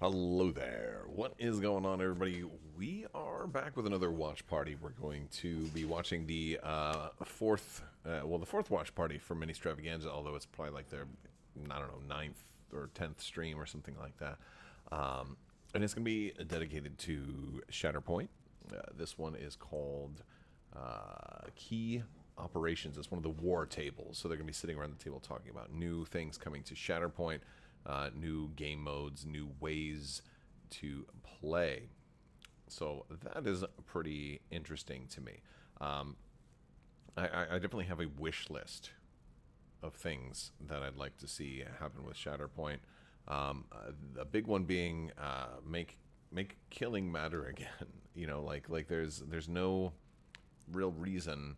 Hello there. What is going on, everybody? We are back with another watch party. We're going to be watching the fourth watch party for Ministravaganza, although it's probably like their, I don't know, ninth or 10th stream or something like that. And it's going to be dedicated to Shatterpoint. This one is called Key Operations. It's one of the war tables, so they're going to be sitting around the table talking about new things coming to Shatterpoint. New game modes, new ways to play. So that is pretty interesting to me. I definitely have a wish list of things that I'd like to see happen with Shatterpoint. A big one being make killing matter again. You know, like there's no real reason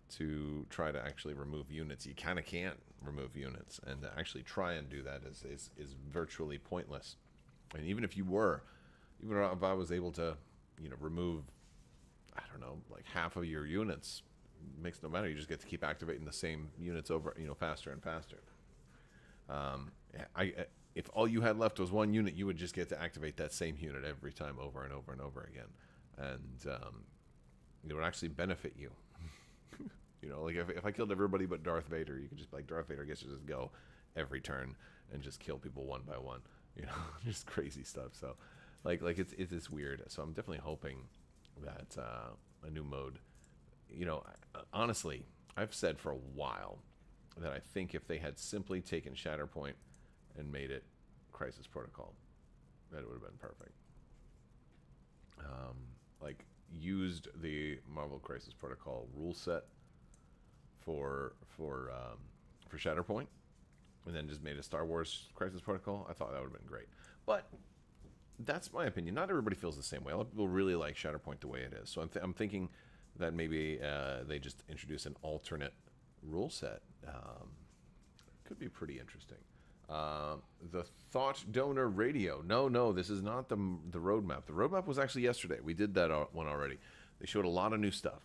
to try to actually remove units. You kind of can't remove units, and to actually try and do that is virtually pointless. And even if if I was able to, remove, I don't know, like half of your units, it makes no matter. You just get to keep activating the same units over, faster and faster. If all you had left was one unit, you would just get to activate that same unit every time over and over and over again, and it would actually benefit you. Like if I killed everybody but Darth Vader, you could just be like, Darth Vader gets to just go every turn and just kill people one by one. Just crazy stuff. So, it's weird. So I'm definitely hoping that a new mode. Honestly, I've said for a while that I think if they had simply taken Shatterpoint and made it Crisis Protocol, that it would have been perfect. Used the Marvel Crisis Protocol rule set for Shatterpoint, and then just made a Star Wars Crisis Protocol, I thought that would have been great. But that's my opinion. Not everybody feels the same way. A lot of people really like Shatterpoint the way it is. So I'm thinking that maybe they just introduce an alternate rule set. Could be pretty interesting. The Thought Donor Radio. No, this is not the roadmap. The roadmap was actually yesterday. We did that one already. They showed a lot of new stuff.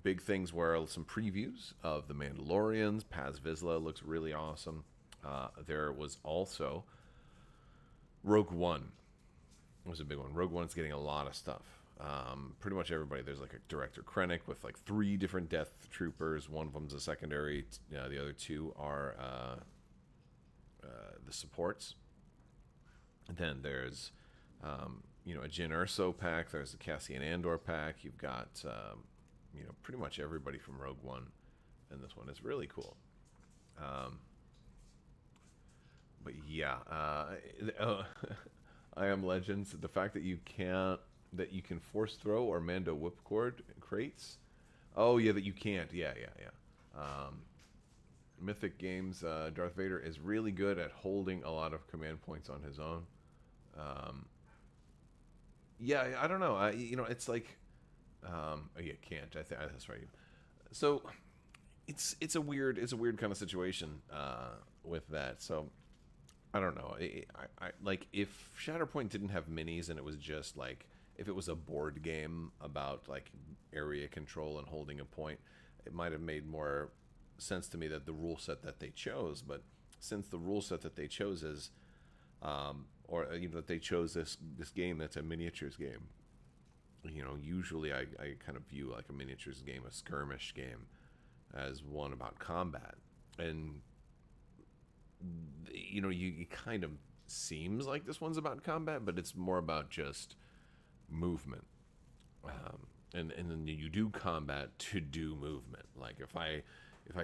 Big things were some previews of The Mandalorians. Paz Vizsla looks really awesome. There was also Rogue One. It was a big one. Rogue One's getting a lot of stuff. Pretty much everybody. There's like a Director Krennic with like 3 different Death Troopers. One of them's a secondary. The other 2 are the supports. And then there's a Jyn Erso pack. There's a Cassian Andor pack. You've got pretty much everybody from Rogue One in this one. It's really cool. But yeah, I Am Legends. The fact that you can force throw or Mando whipcord crates. Oh yeah, that you can't. Yeah. Mythic Games. Darth Vader is really good at holding a lot of command points on his own. Yeah, I don't know. It's like, you can't. That's right. So it's a weird kind of situation with that. So I don't know. I like if Shatterpoint didn't have minis and it was just like if it was a board game about like area control and holding a point, it might have made more sense to me that the rule set that they chose. But since the rule set that they chose is, that they chose this game that's a miniatures game. Usually I kind of view like a miniatures game, a skirmish game, as one about combat, and it kind of seems like this one's about combat, but it's more about just movement. And then you do combat to do movement. Like if I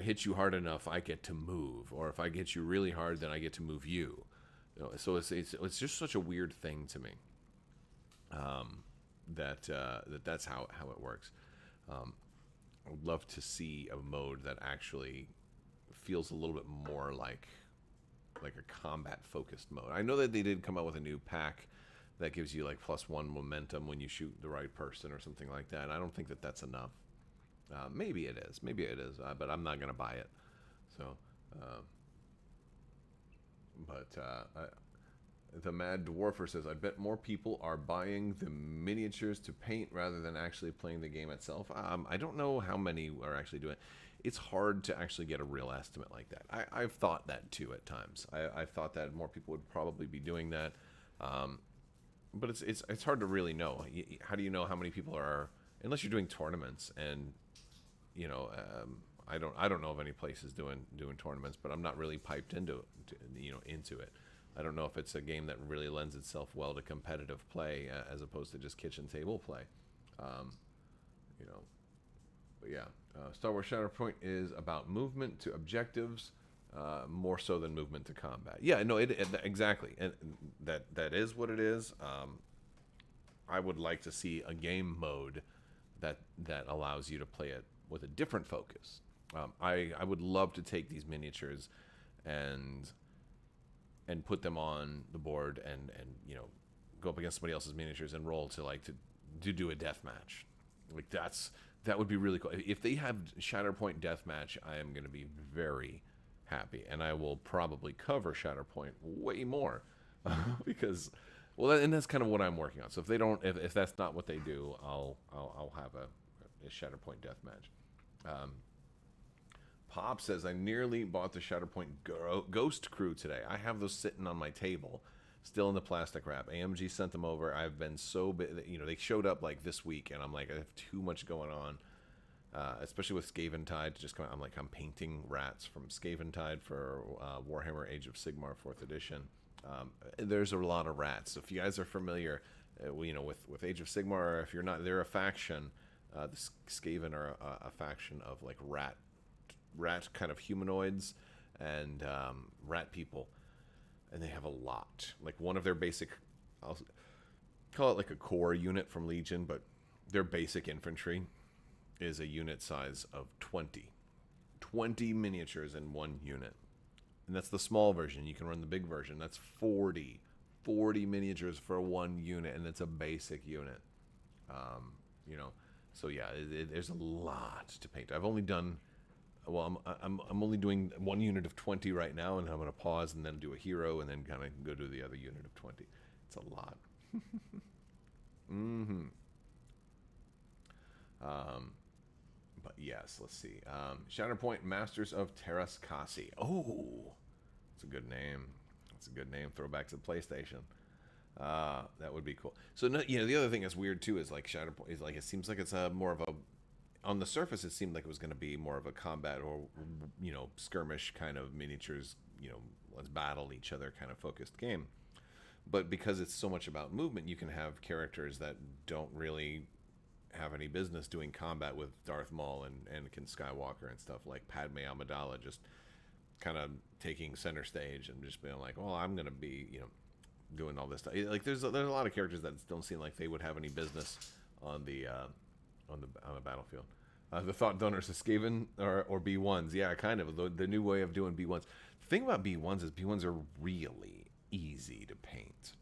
hit you hard enough, I get to move, or if I get you really hard, then I get to move you. So it's just such a weird thing to me. That's how it works. I would love to see a mode that actually feels a little bit more like a combat focused mode. I know that they did come out with a new pack that gives you like +1 momentum when you shoot the right person or something like that. I don't think that that's enough. Maybe it is, but I'm not gonna buy it. So, the Mad Dwarfer says, I bet more people are buying the miniatures to paint rather than actually playing the game itself. I don't know how many are actually doing it. it's hard to actually get a real estimate like that. I've thought that too at times. I've thought that more people would probably be doing that, but it's hard to really know. How do you know how many people are, unless you're doing tournaments? And you know, I don't know of any places doing tournaments, but I'm not really piped into it. I don't know if it's a game that really lends itself well to competitive play as opposed to just kitchen table play. You know, but yeah, Star Wars Shatterpoint is about movement to objectives, more so than movement to combat. Yeah, no, exactly, and that is what it is. I would like to see a game mode that allows you to play it with a different focus. I would love to take these miniatures and put them on the board and you know, go up against somebody else's miniatures and roll to do a death match. Like that would be really cool. If they have Shatterpoint deathmatch, I am going to be very happy, and I will probably cover Shatterpoint way more because, well, and that's kind of what I'm working on. So if they don't, if that's not what they do, I'll have a Shatterpoint deathmatch. Pop says, I nearly bought the Shatterpoint Ghost Crew today. I have those sitting on my table, still in the plastic wrap. AMG sent them over. I've been so big, you know, they showed up like this week, and I'm like, I have too much going on, especially with Skaventide. I'm painting rats from Skaventide for Warhammer Age of Sigmar 4th edition. There's a lot of rats. So if you guys are familiar, you know, with Age of Sigmar, if you're not, they're a faction. The Skaven are a faction of like rat kind of humanoids and rat people. And they have a lot. Like one of their basic, I'll call it like a core unit from Legion, but their basic infantry is a unit size of 20. 20 miniatures in one unit. And that's the small version. You can run the big version. That's 40. 40 miniatures for one unit, and it's a basic unit. You know, so yeah, there's a lot to paint. I've only done, well, I'm only doing one unit of 20 right now, and I'm going to pause and then do a hero, and then kind of go do the other unit of 20. It's a lot. But yes, let's see. Shatterpoint Masters of Terrascasi. Oh, that's a good name. That's a good name. Throwback to the PlayStation. That would be cool. So, no, you know, the other thing that's weird too is like Shatterpoint is like, it seems like it's more of a, on the surface, it seemed like it was going to be more of a combat or, you know, skirmish kind of miniatures, you know, let's battle each other kind of focused game. But because it's so much about movement, you can have characters that don't really have any business doing combat with Darth Maul and Anakin Skywalker and stuff, like Padme Amidala just kind of taking center stage and just being like, well, I'm going to be, you know, doing all this stuff. Like there's a lot of characters that don't seem like they would have any business on the battlefield. The thought donors is Skaven or B1s. Yeah, kind of. The new way of doing B1s. The thing about B1s is B1s are really easy to paint.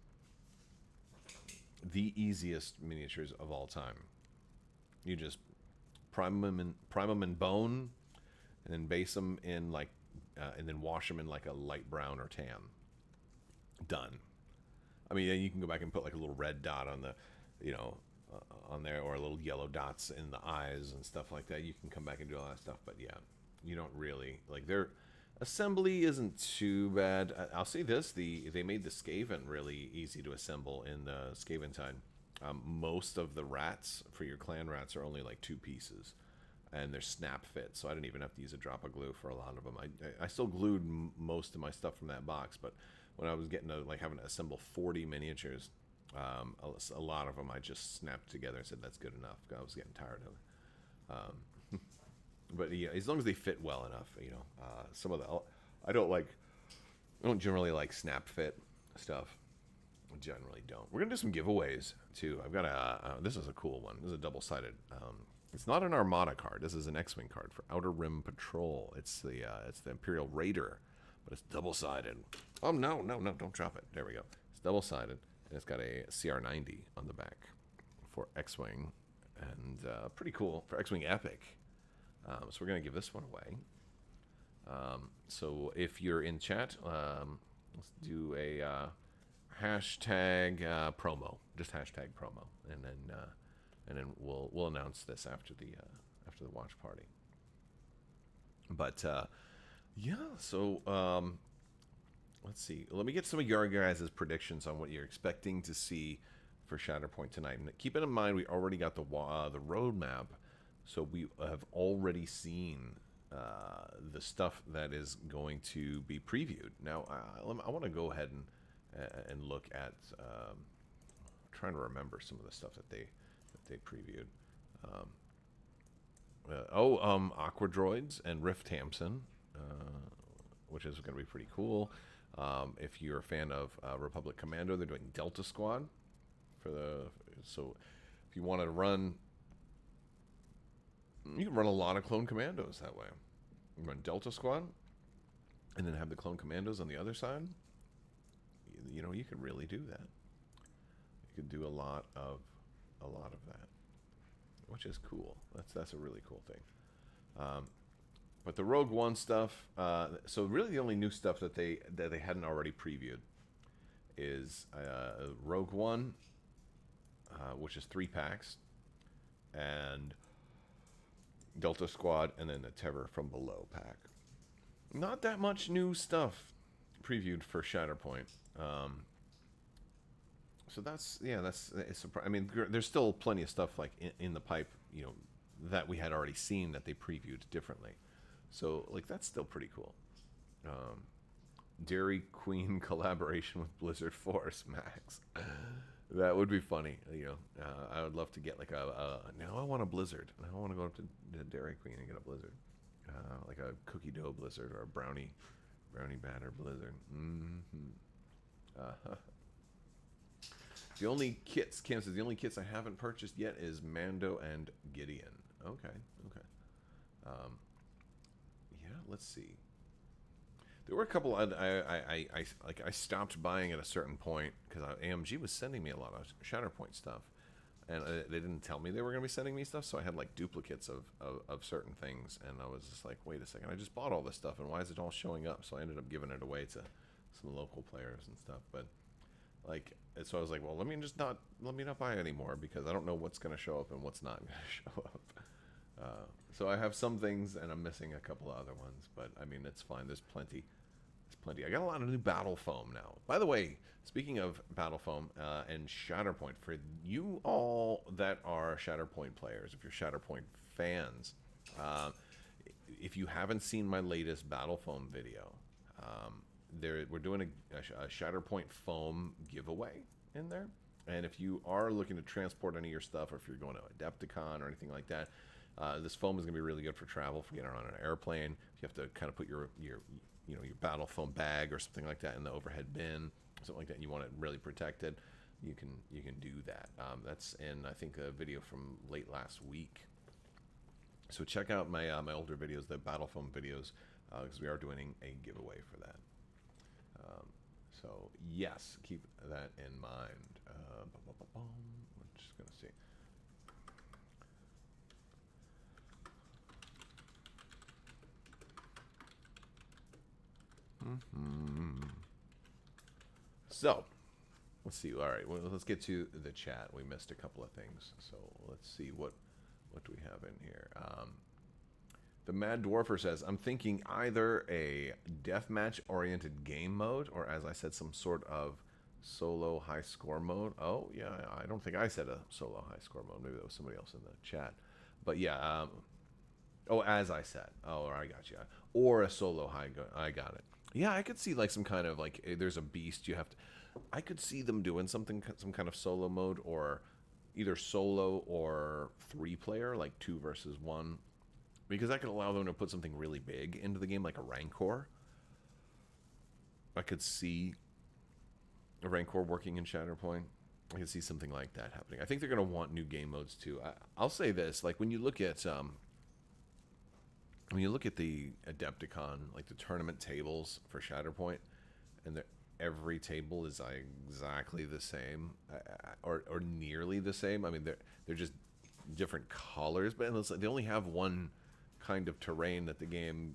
The easiest miniatures of all time. You just prime them in bone, and then base them in like, and then wash them in like a light brown or tan. Done. I mean, you can go back and put like a little red dot on the, you know, on there, or little yellow dots in the eyes and stuff like that. You can come back and do all that stuff, but yeah, you don't really, like, their assembly isn't too bad. I'll say this, they made the Skaven really easy to assemble in the Skaventide. Most of the rats for your clan rats are only like 2 pieces, and they're snap fit, so I didn't even have to use a drop of glue for a lot of them. I still glued most of my stuff from that box, but when I was getting to like having to assemble 40 miniatures, a lot of them I just snapped together and said that's good enough. I was getting tired of it. But yeah, as long as they fit well enough, you know. Some of the, I don't generally like snap fit stuff. I generally don't. We're gonna do some giveaways too. I've got this is a cool one. This is a double-sided. It's not an Armada card. This is an X-Wing card for Outer Rim Patrol. It's the Imperial Raider, but it's double-sided. Oh no, don't drop it. There we go. It's double-sided, and it's got a CR90 on the back for X-Wing, and pretty cool for X-Wing Epic. So we're gonna give this one away. So if you're in chat, let's do a hashtag promo, just hashtag promo, and then we'll announce this after the watch party. But yeah, so let's see. Let me get some of your guys' predictions on what you're expecting to see for Shatterpoint tonight. And keep it in mind, we already got the roadmap, so we have already seen the stuff that is going to be previewed. Now, I want to go ahead and look at. Trying to remember some of the stuff that they previewed. Aqua Droids and Rift Hampson, which is going to be pretty cool. If you're a fan of Republic Commando, they're doing Delta Squad so if you wanted to run, you can run a lot of clone commandos that way. You run Delta Squad, and then have the clone commandos on the other side. You know, you could really do that. You could do a lot of that, which is cool. That's a really cool thing. But the Rogue One stuff, so really the only new stuff that they hadn't already previewed is Rogue One, which is 3 packs, and Delta Squad, and then the Terror from Below pack. Not that much new stuff previewed for Shatterpoint. So that's I mean, there's still plenty of stuff like in the pipe, you know, that we had already seen that they previewed differently. So like that's still pretty cool. Dairy Queen collaboration with Blizzard Force Max. That would be funny. You know, I would love to get like now I want a Blizzard. Now I want to go up to Dairy Queen and get a Blizzard, like a cookie dough Blizzard or a brownie batter Blizzard. The only kits, Cam says, the only kits I haven't purchased yet is Mando and Gideon. Okay. Yeah, let's see. There were a couple I stopped buying at a certain point because AMG was sending me a lot of Shatterpoint stuff, and they didn't tell me they were going to be sending me stuff, so I had like duplicates of certain things, and I was just like, wait a second, I just bought all this stuff, and why is it all showing up? So I ended up giving it away to some local players and stuff, but like, so I was like, well, let me not buy anymore because I don't know what's going to show up and what's not going to show up. So I have some things and I'm missing a couple of other ones, but I mean, it's fine. There's plenty. I got a lot of new battle foam now. By the way, speaking of battle foam and Shatterpoint, for you all that are Shatterpoint players, if you're Shatterpoint fans, if you haven't seen my latest battle foam video, we're doing a Shatterpoint foam giveaway in there. And if you are looking to transport any of your stuff, or if you're going to Adepticon or anything like that, this foam is going to be really good for travel, for getting on an airplane. If you have to kind of put your battle foam bag or something like that in the overhead bin, something like that, and you want it really protected, you can do that. That's in, I think, a video from late last week. So check out my my older videos, the battle foam videos, because we are doing a giveaway for that. So yes, keep that in mind. We're just gonna see. So let's see. All right, well, let's get to the chat. We missed a couple of things, so let's see what do we have in here. The Mad Dwarfer says, I'm thinking either a deathmatch-oriented game mode, or as I said, some sort of solo high-score mode. Oh, yeah, I don't think I said a solo high-score mode. Maybe that was somebody else in the chat. But yeah, as I said. Oh, I got you. Or a solo high, I got it. Yeah, I could see like some kind of, like, there's a beast you have to... I could see them doing some kind of solo mode, or either solo or 3-player, like 2 versus 1. Because that could allow them to put something really big into the game, like a Rancor. I could see a Rancor working in Shatterpoint. I could see something like that happening. I think they're going to want new game modes too. I'll say this: like when you look at the Adepticon, like the tournament tables for Shatterpoint, and every table is exactly the same, or nearly the same. I mean, they're just different colors, but they only have one kind of terrain that the game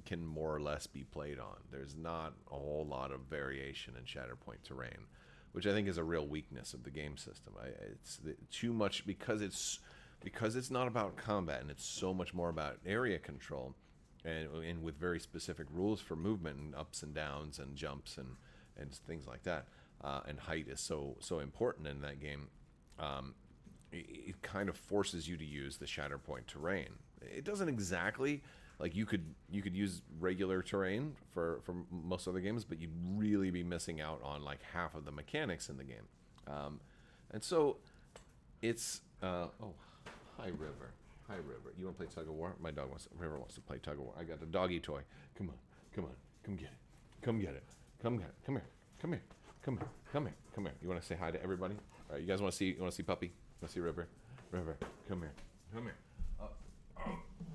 can more or less be played on. There's not a whole lot of variation in Shatterpoint terrain, which I think is a real weakness of the game system. It's too much because it's not about combat and it's so much more about area control. and with very specific rules for movement and ups and downs and jumps and things like that. And height is so important in that game. It kind of forces you to use the Shatterpoint terrain. It doesn't exactly, like, you could use regular terrain for most other games, but you'd really be missing out on like half of the mechanics in the game. And so it's oh, hi River. Hi River. You want to play tug of war? My dog River wants to play tug of war. I got a doggy toy. Come on, come get it. Come get it. Come here. Come here. You want to say hi to everybody? All right, you guys want to see? You want to see Puppy? Want to see River? River, come here.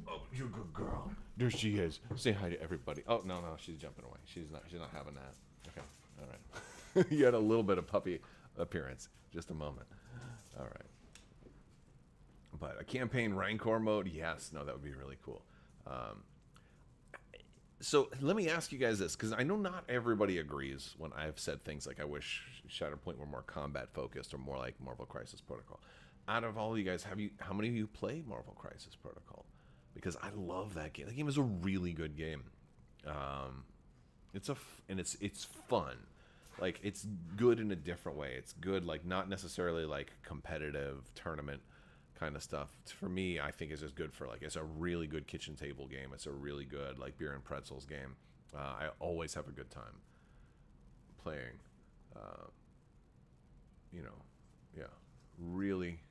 Oh, you're a good girl. There she is. Say hi to everybody. Oh no, she's jumping away. She's not having that. Okay, all right. You had a little bit of puppy appearance. Just a moment. All right. But a campaign Rancor mode, yes. No, that would be really cool. So let me ask you guys this, because I know not everybody agrees when I've said things like I wish Shatterpoint were more combat focused or more like Marvel Crisis Protocol. Out of all of you guys, how many of you play Marvel Crisis Protocol? Because I love that game. That game is a really good game. It's fun. Like, it's good in a different way. It's good, like, not necessarily like competitive tournament kind of stuff. For me, I think it's just good for, like, it's a really good kitchen table game. It's a really good, like, beer and pretzels game. I always have a good time playing. Yeah, really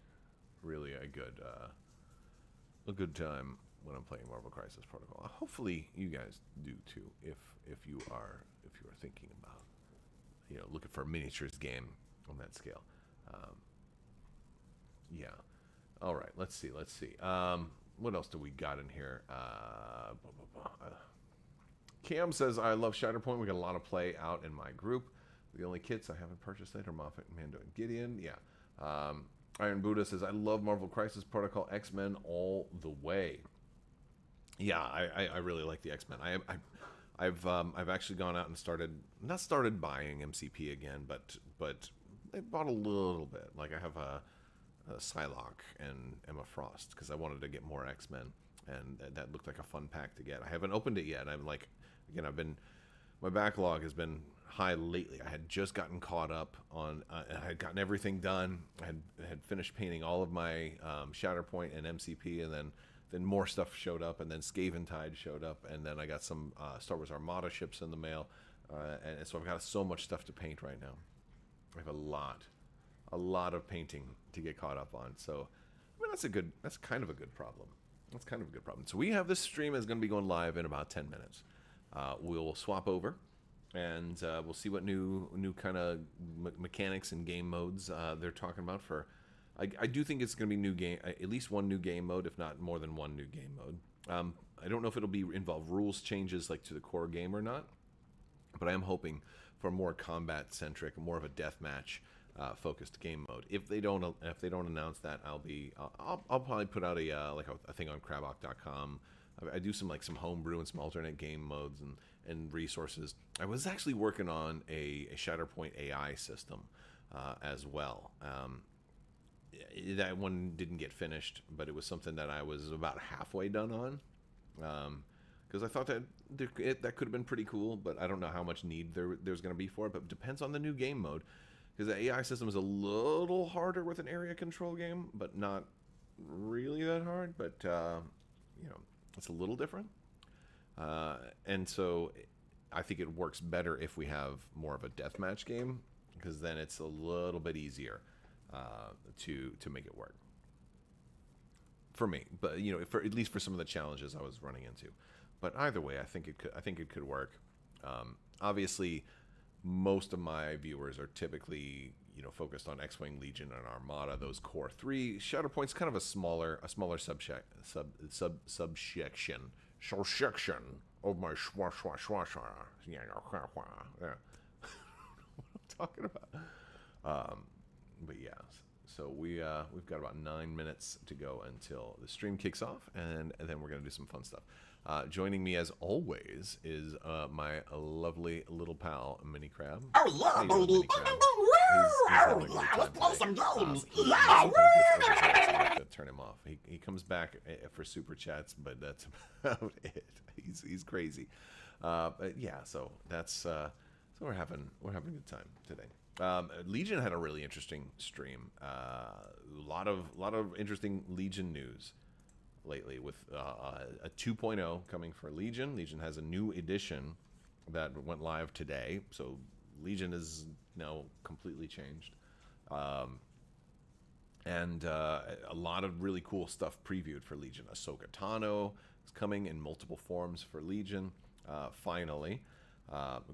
a good time when I'm playing Marvel Crisis Protocol. Hopefully you guys do too, if you are thinking about, looking for a miniatures game on that scale. Yeah. All right, let's see. What else do we got in here? Cam says, I love Shatterpoint. We got a lot of play out in my group. The only kits I haven't purchased yet are Moffat, Mando, and Gideon. Yeah. Iron Buddha says, I love Marvel Crisis Protocol, X-Men all the way. Yeah, I really like the X-Men. I've actually gone out and not started buying MCP again, but I bought a little bit. Like, I have a Psylocke and Emma Frost because I wanted to get more X-Men, and that looked like a fun pack to get. I haven't opened it yet. I'm like, again, my backlog has been high lately. I had just gotten caught up on, I had gotten everything done. I had finished painting all of my Shatterpoint and MCP, and then more stuff showed up, and then Skaven Tide showed up, and then I got some Star Wars Armada ships in the mail, and so I've got so much stuff to paint right now. I have a lot of painting to get caught up on. So, I mean, that's kind of a good problem. So we have this stream is going to be going live in about 10 minutes. We'll swap over, and we'll see what new kind of mechanics and game modes they're talking about for. I do think it's going to be new game, at least one new game mode, if not more than one new game mode. I don't know if it'll involve rules changes like to the core game or not, but I am hoping for more combat centric, more of a deathmatch focused game mode. If they don't announce that, I'll probably put out a thing on Crabbok.com. I do some homebrew and some alternate game modes and resources. I was actually working on a Shatterpoint AI system as well. That one didn't get finished, but it was something that I was about halfway done on, because I thought that that could have been pretty cool, but I don't know how much need there's going to be for it. But it depends on the new game mode, because the AI system is a little harder with an area control game, but not really that hard. But it's a little different, and so I think it works better if we have more of a deathmatch game, because then it's a little bit easier to make it work for me. But for at least for some of the challenges I was running into. But either way, I think it could work. Obviously, most of my viewers are typically focused on X-Wing, Legion, and Armada. Those core three. Shatterpoint's kind of a smaller subsection of my yeah. What I'm talking about. But yeah, so we've got about 9 minutes to go until the stream kicks off, and then we're gonna do some fun stuff. Joining me as always is my lovely little pal, Mini Crab. Oh yeah, baby. He's having a great time Let's play some today. games. He Yeah. sometimes gets overzealous, so I have to turn him off. He comes back for super chats, but that's about it. He's crazy. But yeah, so that's so we're having a good time today. Legion had a really interesting stream. A lot of interesting Legion news lately, with a 2.0 coming for Legion. Legion has a new edition that went live today, so Legion is now completely changed. And a lot of really cool stuff previewed for Legion. Ahsoka Tano is coming in multiple forms for Legion. Finally,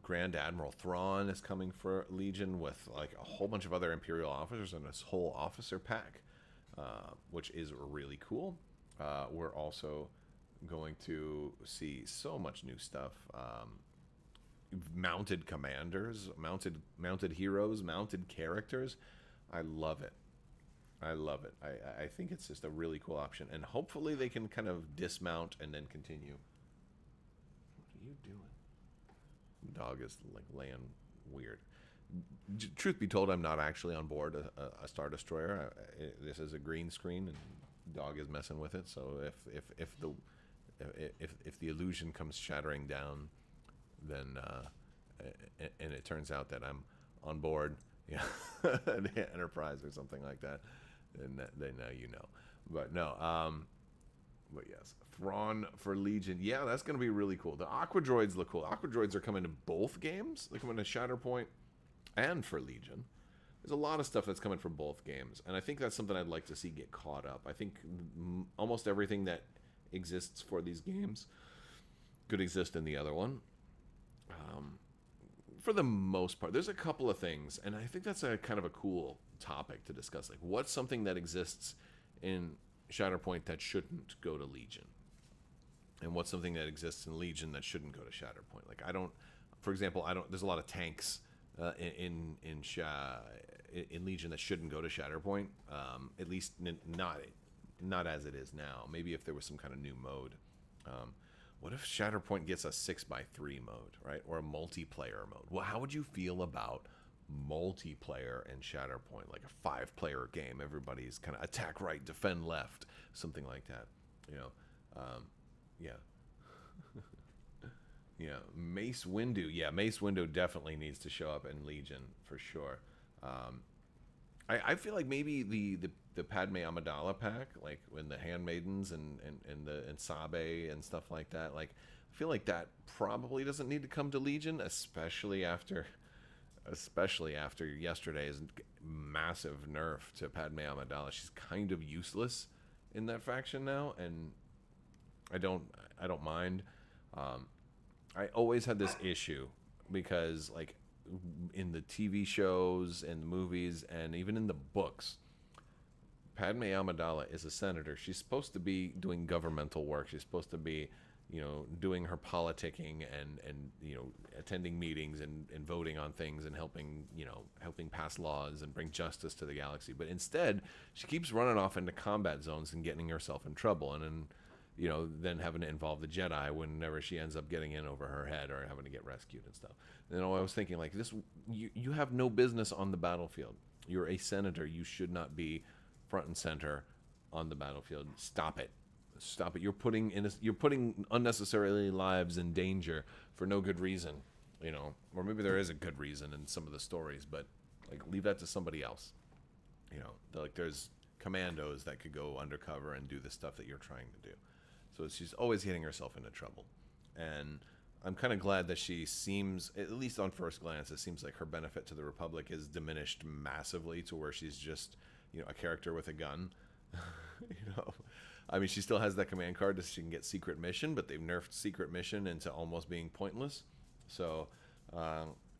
Grand Admiral Thrawn is coming for Legion with like a whole bunch of other Imperial officers and this whole officer pack, which is really cool. We're also going to see so much new stuff. Mounted commanders, mounted heroes, mounted characters. I love it. I think it's just a really cool option, and hopefully they can kind of dismount and then continue. What are you doing? The dog is like laying weird. Truth be told, I'm not actually on board a Star Destroyer. This is a green screen, and dog is messing with it. So if the illusion comes shattering down, then and it turns out that I'm on board, yeah, the Enterprise or something like that, then now you know. But no, but yes, Thrawn for Legion, yeah, that's gonna be really cool. The Aqua Droids look cool. Aqua Droids are coming to both games. They're coming to Shatterpoint and for Legion. There's a lot of stuff that's coming from both games, and I think that's something I'd like to see get caught up. I think almost everything that exists for these games could exist in the other one. For the most part, there's a couple of things, and I think that's a kind of a cool topic to discuss. Like, what's something that exists in Shatterpoint that shouldn't go to Legion, and what's something that exists in Legion that shouldn't go to Shatterpoint? Like, for example, there's a lot of tanks in Legion that shouldn't go to Shatterpoint. At least not as it is now. Maybe if there was some kind of new mode. What if Shatterpoint gets a 6x3 mode, right? Or a multiplayer mode? Well, how would you feel about multiplayer in Shatterpoint? Like a 5-player game. Everybody's kind of attack right, defend left. Something like that. You know? Yeah. Yeah. Mace Windu. Yeah, Mace Windu definitely needs to show up in Legion for sure. I feel like maybe the Padme Amidala pack, like when the Handmaidens and Sabe and stuff like that, like I feel like that probably doesn't need to come to Legion, especially after yesterday's massive nerf to Padme Amidala. She's kind of useless in that faction now, and I don't mind. I always had this issue because, like, in the TV shows and the movies and even in the books, Padme Amidala is a senator. She's supposed to be doing governmental work. She's supposed to be, doing her politicking and attending meetings and voting on things and helping pass laws and bring justice to the galaxy. But instead, she keeps running off into combat zones and getting herself in trouble, and then having to involve the Jedi whenever she ends up getting in over her head or having to get rescued and stuff. I was thinking, like, this, you have no business on the battlefield. You're a senator. You should not be front and center on the battlefield. Stop it. You're putting unnecessarily lives in danger for no good reason, or maybe there is a good reason in some of the stories, but like, leave that to somebody else. There's commandos that could go undercover and do the stuff that you're trying to do. So she's always getting herself into trouble, and I'm kind of glad that she seems, at least on first glance, it seems like her benefit to the Republic is diminished massively to where she's just, a character with a gun. I mean, she still has that command card that she can get secret mission, but they've nerfed secret mission into almost being pointless. So,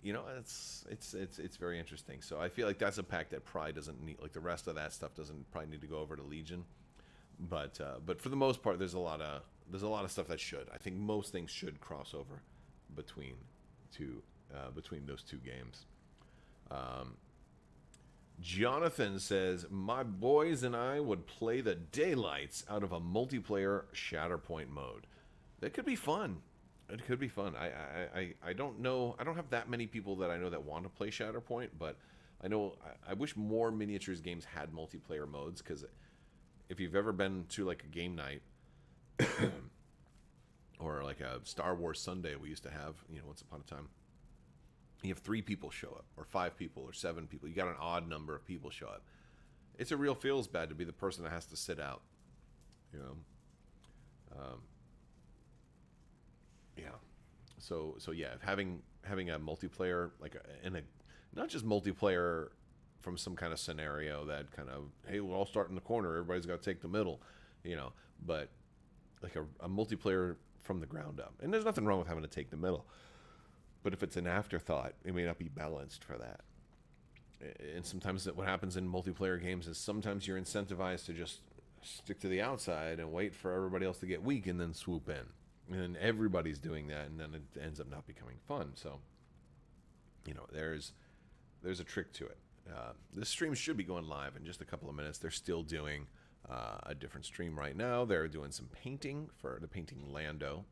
it's very interesting. So I feel like that's a pack that probably doesn't need, like, the rest of that stuff doesn't probably need to go over to Legion. But for the most part, there's a lot of stuff that should. I think most things should cross over between those two games. Jonathan says, my boys and I would play the daylights out of a multiplayer Shatterpoint mode. It could be fun. It could be fun. I don't know. I don't have that many people that I know that want to play Shatterpoint, but I know I wish more miniatures games had multiplayer modes, because if you've ever been to like a game night or like a Star Wars Sunday we used to have, once upon a time, you have 3 people show up, or 5 people, or 7 people. You got an odd number of people show up. It's a real feels bad to be the person that has to sit out. Yeah. So yeah, having a multiplayer, like not just multiplayer from some kind of scenario that kind of, hey, we'll all start in the corner, everybody's got to take the middle, but like a multiplayer from the ground up. And there's nothing wrong with having to take the middle, but if it's an afterthought, it may not be balanced for that. And sometimes what happens in multiplayer games is sometimes you're incentivized to just stick to the outside and wait for everybody else to get weak and then swoop in. And everybody's doing that, and then it ends up not becoming fun. So, there's a trick to it. This stream should be going live in just a couple of minutes. They're still doing a different stream right now. They're doing some painting for the painting Lando.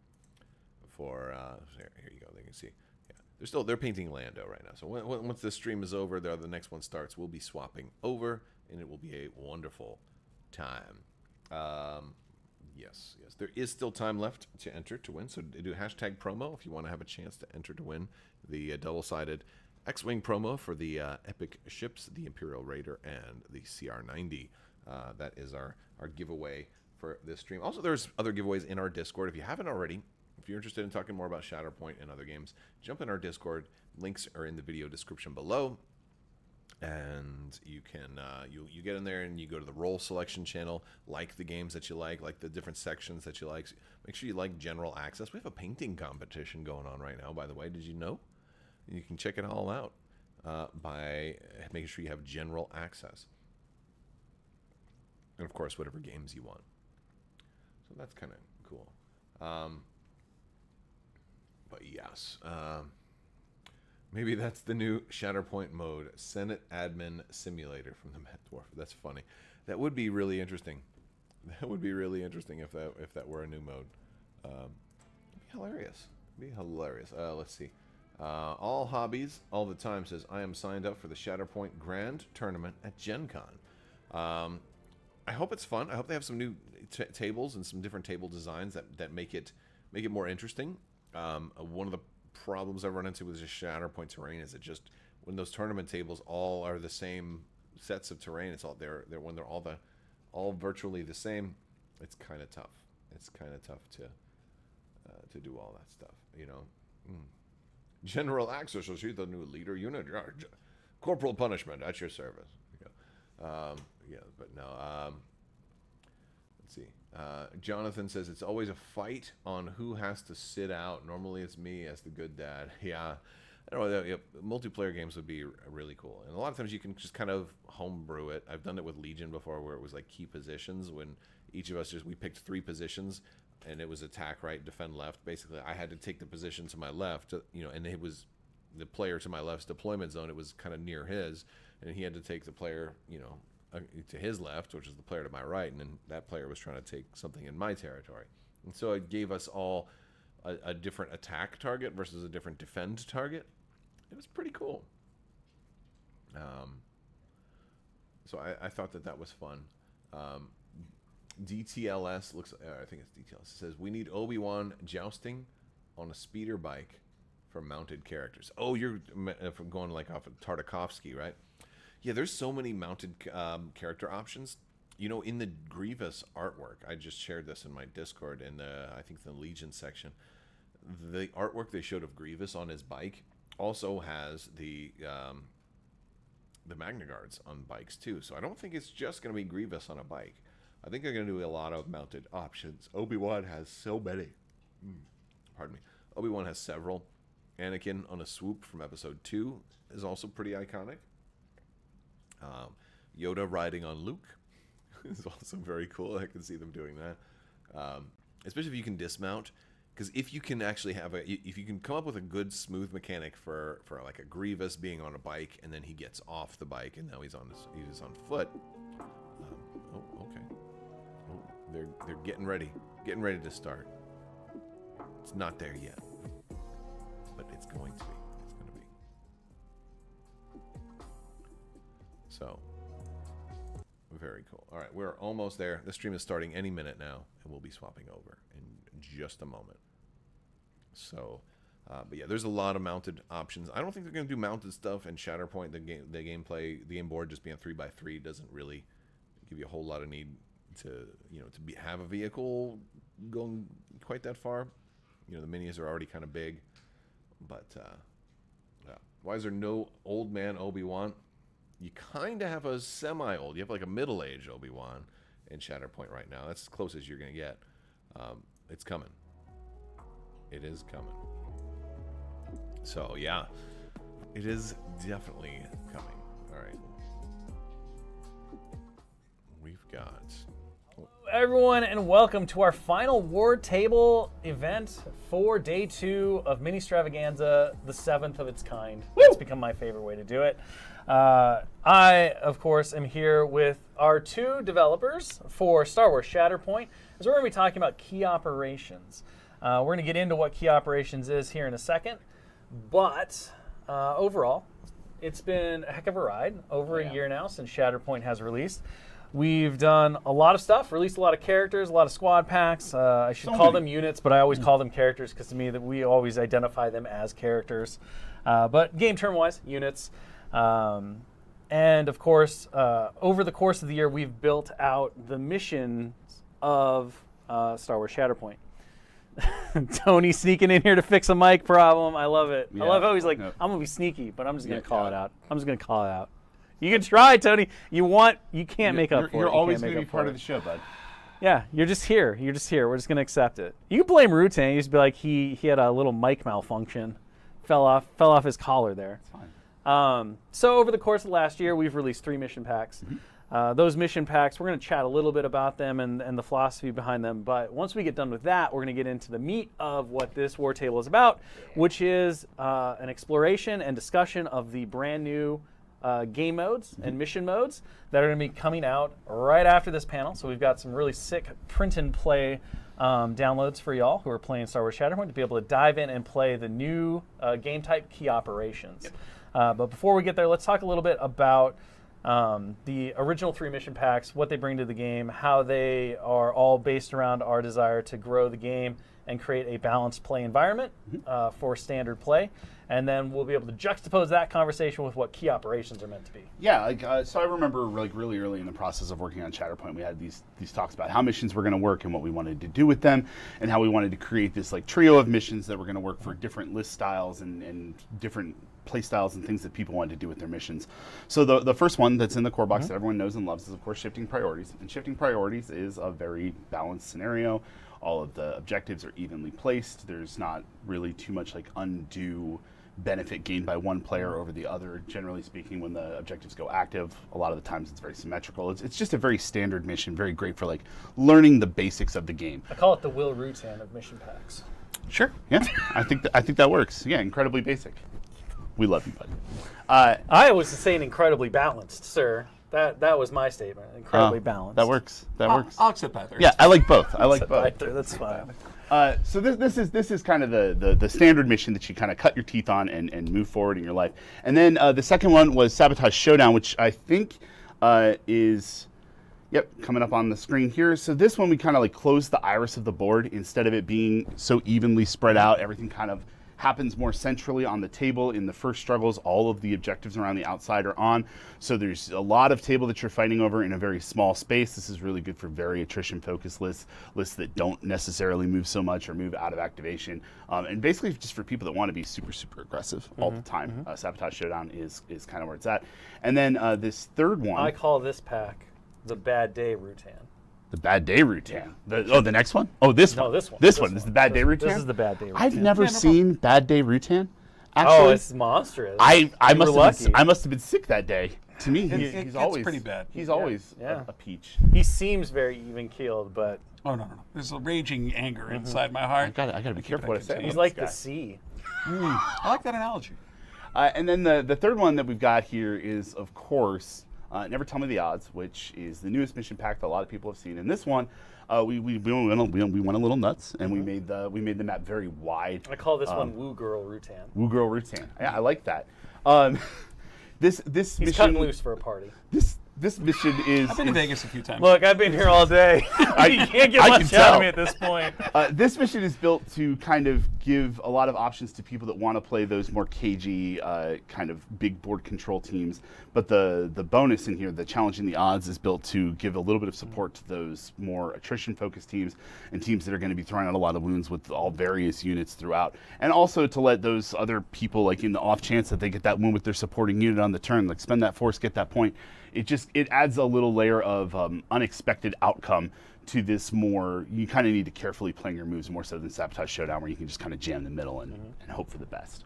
For here you go. They can see. Yeah, they're painting Lando right now. So once this stream is over, the next one starts. We'll be swapping over, and it will be a wonderful time. Yes. There is still time left to enter to win. So do hashtag promo if you want to have a chance to enter to win the double-sided X-Wing promo for the epic ships, the Imperial Raider and the CR-90. That is our giveaway for this stream. Also, there's other giveaways in our Discord. If you haven't already, if you're interested in talking more about Shatterpoint and other games, jump in our Discord. Links are in the video description below. And you can you get in there and you go to the role selection channel, like the games that you like the different sections that you like. Make sure you like general access. We have a painting competition going on right now, by the way. Did you know? You can check it all out by making sure you have general access. And of course, whatever games you want. So that's kind of cool. But yes. Maybe that's the new Shatterpoint mode, Senate Admin Simulator from the Met Dwarf. That's funny. That would be really interesting. That would be really interesting if that were a new mode. It'd be hilarious. Let's see. All hobbies, all the time says, I am signed up for the Shatterpoint Grand Tournament at Gen Con. I hope it's fun. I hope they have some new tables and some different table designs that make it more interesting. One of the problems I've run into with just Shatterpoint terrain is it just, when those tournament tables all are the same sets of terrain, it's all when they're all virtually the same, it's kind of tough. It's kind of tough to do all that stuff, General access will see the new leader unit. Corporal punishment at your service. Yeah, but no. Let's see. Jonathan says it's always a fight on who has to sit out. Normally it's me as the good dad. Yeah. I don't know. Multiplayer games would be really cool. And a lot of times you can just kind of homebrew it. I've done it with Legion before where it was like key positions when each of us we picked 3 positions and it was attack right, defend left. Basically, I had to take the position to my left, and it was the player to my left's deployment zone. It was kind of near his, and he had to take the player, to his left, which is the player to my right, and then that player was trying to take something in my territory. And so it gave us all a different attack target versus a different defend target. It was pretty cool. So I thought that was fun. DTLS looks, I think it's DTLS. It says, we need Obi-Wan jousting on a speeder bike for mounted characters. Oh, you're from going like off of Tartakovsky, right? Yeah, there's so many mounted character options. In the Grievous artwork, I just shared this in my Discord in I think the Legion section. The artwork they showed of Grievous on his bike also has the Magna Guards on bikes too. So I don't think it's just going to be Grievous on a bike. I think they're going to do a lot of mounted options. Obi-Wan has so many. Pardon me. Obi-Wan has several. Anakin on a swoop from Episode 2 is also pretty iconic. Yoda riding on Luke is also very cool. I can see them doing that. Especially if you can dismount. Because if you can actually if you can come up with a good smooth mechanic for like a Grievous being on a bike and then he gets off the bike and now he's on foot. Oh, okay. Oh, they're getting ready to start. It's not there yet, but it's going to be. It's going to be. So, very cool. All right, we're almost there. The stream is starting any minute now, and we'll be swapping over in just a moment. So, but yeah, there's a lot of mounted options. I don't think they're going to do mounted stuff, and Shatterpoint, the gameplay, the game board just being 3x3 doesn't really give you a whole lot of need to, have a vehicle going quite that far. The minis are already kind of big, but yeah. Why is there no old man Obi-Wan? You kind of have a semi-old. You have like a middle-aged Obi-Wan in Shatterpoint right now. That's as close as you're going to get. It's coming. It is coming. So, yeah. It is definitely coming. All right. We've got... Everyone, and welcome to our final War Table event for Day 2 of Ministravaganza, the 7th of its kind. Woo! It's become my favorite way to do it. I, of course, am here with our 2 developers for Star Wars Shatterpoint, as we're going to be talking about key operations. We're going to get into what key operations is here in a second, but overall, it's been a heck of a ride. Over a year now since Shatterpoint has released. We've done a lot of stuff, released a lot of characters, a lot of squad packs. I should call them units, but I always call them characters because to me that we always identify them as characters. But game term-wise, units. And of course, over the course of the year, we've built out the missions of Star Wars Shatterpoint. Tony sneaking in here to fix a mic problem. I love it. Yeah. I love how he's like, I'm going to be sneaky, but I'm just going to call it out. I'm just going to call it out. You can try, Tony. You can't make up for it. You're always going to be part of the show, bud. Yeah, you're just here. You're just here. We're just going to accept it. You can blame Rutan. You just be like, he had a little mic malfunction. Fell off his collar there. It's fine. So over the course of last year, we've released 3 mission packs. Those mission packs, we're going to chat a little bit about them and the philosophy behind them. But once we get done with that, we're going to get into the meat of what this War Table is about, which is an exploration and discussion of the brand new game modes and mission modes that are going to be coming out right after this panel. So we've got some really sick print and play downloads for y'all who are playing Star Wars Shatterpoint to be able to dive in and play the new game type key operations. But before we get there, let's talk a little bit about the original 3 mission packs, what they bring to the game, how they are all based around our desire to grow the game and create a balanced play environment for standard play. And then we'll be able to juxtapose that conversation with what key operations are meant to be. Yeah, so I remember really early in the process of working on Shatterpoint, we had these talks about how missions were going to work and what we wanted to do with them, and how we wanted to create this trio of missions that were going to work for different list styles and different play styles and things that people wanted to do with their missions. So the first one that's in the core box that everyone knows and loves is, of course, Shifting Priorities. And Shifting Priorities is a very balanced scenario. All of the objectives are evenly placed. There's not really too much undue benefit gained by one player over the other. Generally speaking, when the objectives go active, a lot of the times it's very symmetrical. It's just a very standard mission, very great for learning the basics of the game. I call it the Will Rutan of mission packs. Sure, yeah, I think that works. Yeah, incredibly basic. We love you, buddy. I was saying incredibly balanced, sir. That was my statement. Incredibly balanced. That works. I'll accept that. Yeah, I like both. I like both. That's fine. So this is kind of the standard mission that you kind of cut your teeth on and move forward in your life. And then the second one was Sabotage Showdown, which I think is coming up on the screen here. So this one we kind of close the iris of the board instead of it being so evenly spread out. Everything kind of happens more centrally on the table. In the first struggles, all of the objectives around the outside are on. So there's a lot of table that you're fighting over in a very small space. This is really good for very attrition-focused lists that don't necessarily move so much or move out of activation. And basically just for people that want to be super aggressive all the time. Sabotage Showdown is kind of where it's at. And then this third one. I call this pack the Bad Day Rutan. The Bad Day Rutan. The next one? Oh, this one. No, this one. This one is the Bad Day Rutan? This is the Bad Day Rutan. I've never seen Bad Day Rutan. Actually, it's monstrous. I must have been sick that day. To me, he's always pretty bad. He's always a peach. He seems very even-keeled, but... Oh, no. There's a raging anger inside my heart. I gotta be careful what I say. He's like the sea. I like that analogy. And then the third one that we've got here is, of course, Never Tell Me the Odds, which is the newest mission pack that a lot of people have seen. In this one, we went a little nuts, and we made the map very wide. I call this one Woo Girl Rutan. Woo Girl Rutan. Yeah, I like that. This He's mission, cutting loose for a party. This mission is. I've been to Vegas a few times. Look, I've been here all day. You can't get I much can out tell. of me at this point. This mission is built to kind of give a lot of options to people that want to play those more cagey kind of big board control teams. But the bonus in here, the Challenging the Odds, is built to give a little bit of support to those more attrition-focused teams and teams that are going to be throwing out a lot of wounds with all various units throughout. And also to let those other people, like in the off chance that they get that wound with their supporting unit on the turn, like spend that force, get that point. It adds a little layer of unexpected outcome to this more, you kind of need to carefully plan your moves more so than Sabotage Showdown, where you can just kind of jam the middle and hope for the best.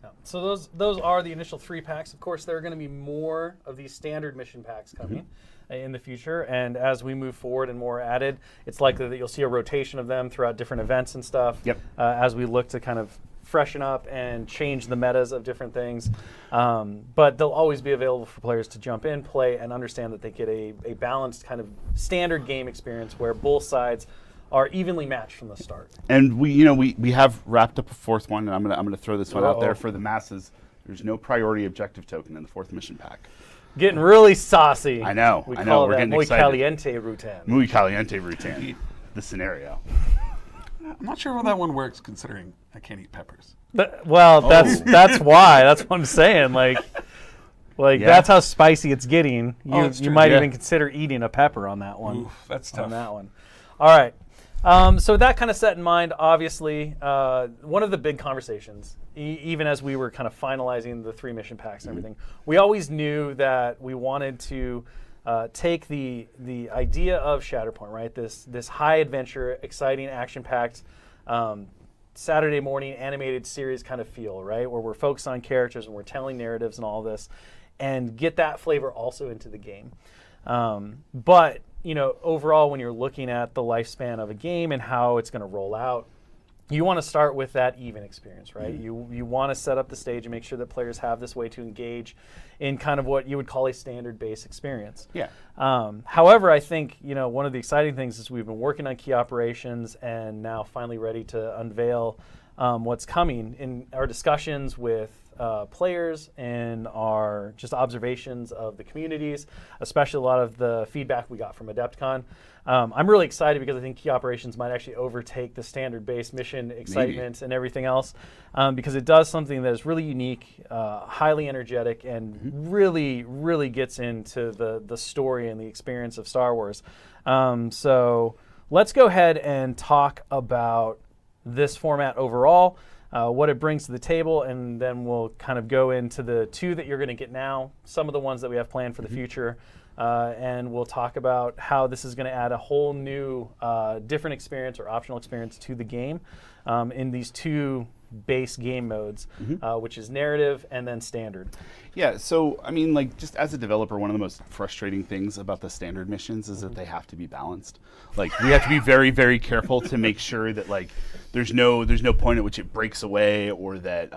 Yeah. So those are the initial 3 packs. Of course, there are going to be more of these standard mission packs coming in the future, and as we move forward and more added, it's likely that you'll see a rotation of them throughout different events and stuff. Yep. As we look to kind of freshen up and change the metas of different things. But they'll always be available for players to jump in, play, and understand that they get a balanced kind of standard game experience where both sides are evenly matched from the start. And we have wrapped up a 4th one, and I'm gonna throw this one out there for the masses. There's no priority objective token in the 4th mission pack. Getting really saucy. I know. We I call know. We're that getting muy excited. caliente Rutan. Muy caliente Rutan. The scenario. I'm not sure how that one works, considering I can't eat peppers. That's why. That's what I'm saying. Like Yeah. that's how spicy it's getting. that's You true. might Yeah. even consider eating a pepper on that one. Oof, that's On tough. that one. All right. So with that kind of set in mind, obviously, one of the big conversations, even as we were kind of finalizing the 3 mission packs and everything, we always knew that we wanted to take the idea of Shatterpoint, right? This high adventure, exciting, action-packed, Saturday morning animated series kind of feel, right? Where we're focused on characters and we're telling narratives and all this, and get that flavor also into the game. But overall, when you're looking at the lifespan of a game and how it's going to roll out, you want to start with that even experience, right? You want to set up the stage and make sure that players have this way to engage in kind of what you would call a standard base experience. Yeah. However, I think one of the exciting things is we've been working on key operations and now finally ready to unveil what's coming in our discussions with players and our just observations of the communities, especially a lot of the feedback we got from AdeptCon. I'm really excited because I think key operations might actually overtake the standard base mission excitement and everything else, because it does something that is really unique, highly energetic, and really, really gets into the story and the experience of Star Wars. So let's go ahead and talk about this format overall, what it brings to the table, and then we'll kind of go into the 2 that you're going to get now, some of the ones that we have planned for the future, and we'll talk about how this is going to add a whole new different experience or optional experience to the game in these 2 base game modes, which is narrative and then standard. Yeah, so I mean, like, just as a developer, one of the most frustrating things about the standard missions is that they have to be balanced. Like, we have to be very, very careful to make sure that, like, there's no point at which it breaks away, or that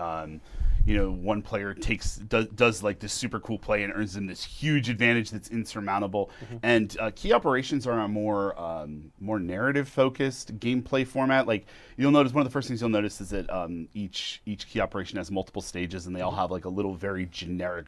one player does like this super cool play and earns them this huge advantage that's insurmountable. And key operations are a more narrative focused gameplay format. Like, you'll notice, one of the first things you'll notice is that each key operation has multiple stages, and they all have like a little very generic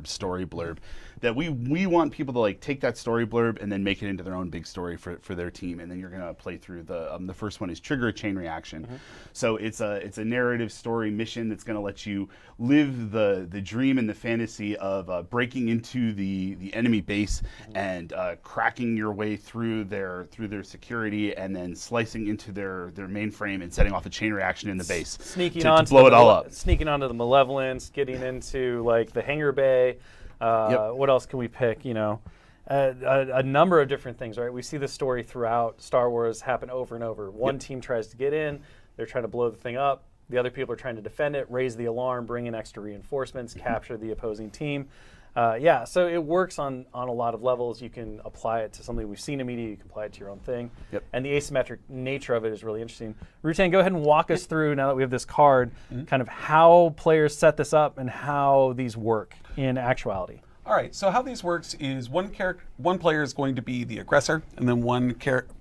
story blurb that we want people to like take that story blurb and then make it into their own big story for their team. And then you're gonna play through the first one is trigger a chain reaction. So it's a narrative story mission that's gonna let you live the dream and the fantasy of breaking into the enemy base and cracking your way through their security, and then slicing into their mainframe and setting off a chain reaction in the base to blow it all up. Sneaking onto the Malevolence, getting into like the hangar bay. What else can we pick? A number of different things, right? We see this story throughout Star Wars happen over and over. One team tries to get in, they're trying to blow the thing up. The other people are trying to defend it, raise the alarm, bring in extra reinforcements, capture the opposing team. So it works on a lot of levels. You can apply it to something we've seen in media. You can apply it to your own thing. And the asymmetric nature of it is really interesting. Rutan, go ahead and walk us through, now that we have this card, kind of how players set this up and how these work in actuality. All right. So how this works is one player is going to be the aggressor, and then one character.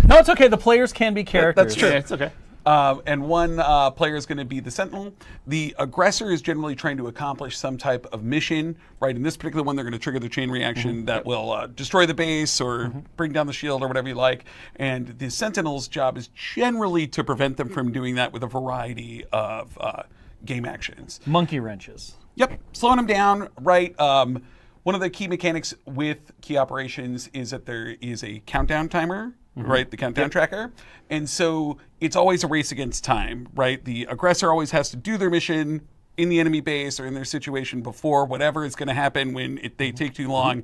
No, it's okay. The players can be characters. That's true. Yeah, it's okay. And one player is going to be the sentinel. The aggressor is generally trying to accomplish some type of mission, right? In this particular one, they're going to trigger the chain reaction that will destroy the base or bring down the shield or whatever you like. And the sentinel's job is generally to prevent them from doing that with a variety of game actions. Monkey wrenches. Yep, slowing them down, right? One of the key mechanics with key operations is that there is a countdown timer, right? The countdown tracker. And so it's always a race against time, right? The aggressor always has to do their mission in the enemy base or in their situation before whatever is going to happen when they take too long,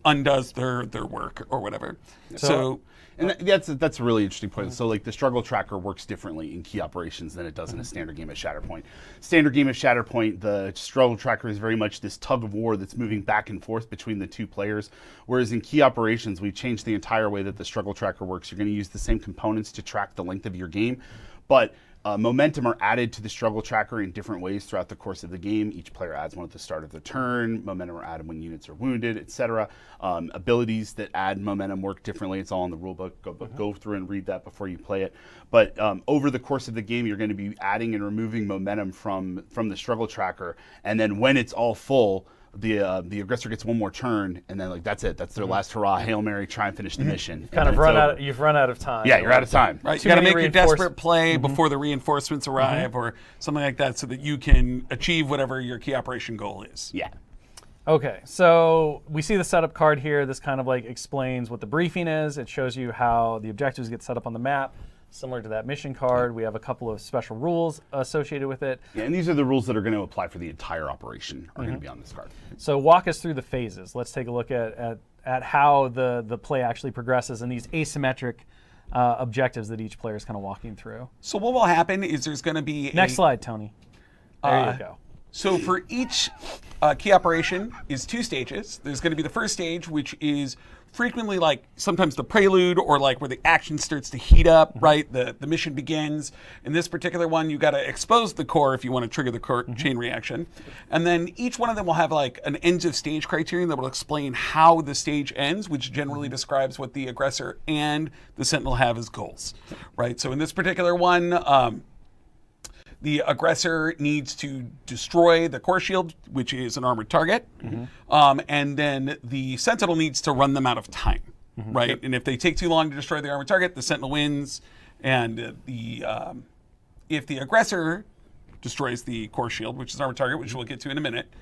undoes their work or whatever. So And that's a really interesting point. So like the struggle tracker works differently in key operations than it does in a standard game of Shatterpoint. Standard game of Shatterpoint, the struggle tracker is very much this tug of war that's moving back and forth between the two players. Whereas in key operations, we've changed the entire way that the struggle tracker works. You're going to use the same components to track the length of your game, but momentum are added to the struggle tracker in different ways throughout the course of the game. Each player adds one at the start of the turn. Momentum are added when units are wounded, etc. Abilities that add momentum work differently. It's all in the rulebook. Go through and read that before you play it. But over the course of the game, you're going to be adding and removing momentum from the struggle tracker. And then when it's all full, the aggressor gets one more turn, and then that's it. That's their last hurrah, Hail Mary, try and finish the mission. You've run out of time. Yeah, you're out of time. Right, you got to make your desperate play before the reinforcements arrive, or something like that, so that you can achieve whatever your key operation goal is. Yeah. Okay, so we see the setup card here. This kind of explains what the briefing is. It shows you how the objectives get set up on the map. Similar to that mission card, we have a couple of special rules associated with it. Yeah, and these are the rules that are going to apply for the entire operation are going to be on this card. So walk us through the phases. Let's take a look at how the play actually progresses and these asymmetric objectives that each player is kind of walking through. So what will happen is there's going to be Next slide, Tony. There you go. So for each key operation is 2 stages. There's going to be the first stage, which is frequently sometimes the prelude or where the action starts to heat up, right? The mission begins. In this particular one, you got to expose the core if you want to trigger the core chain reaction. And then each one of them will have an ends of stage criterion that will explain how the stage ends, which generally describes what the aggressor and the sentinel have as goals, right? So in this particular one, the aggressor needs to destroy the core shield, which is an armored target, and then the sentinel needs to run them out of time, right? Yep. And if they take too long to destroy the armored target, the sentinel wins, and if the aggressor destroys the core shield, which is an armored target, which we'll get to in a minute,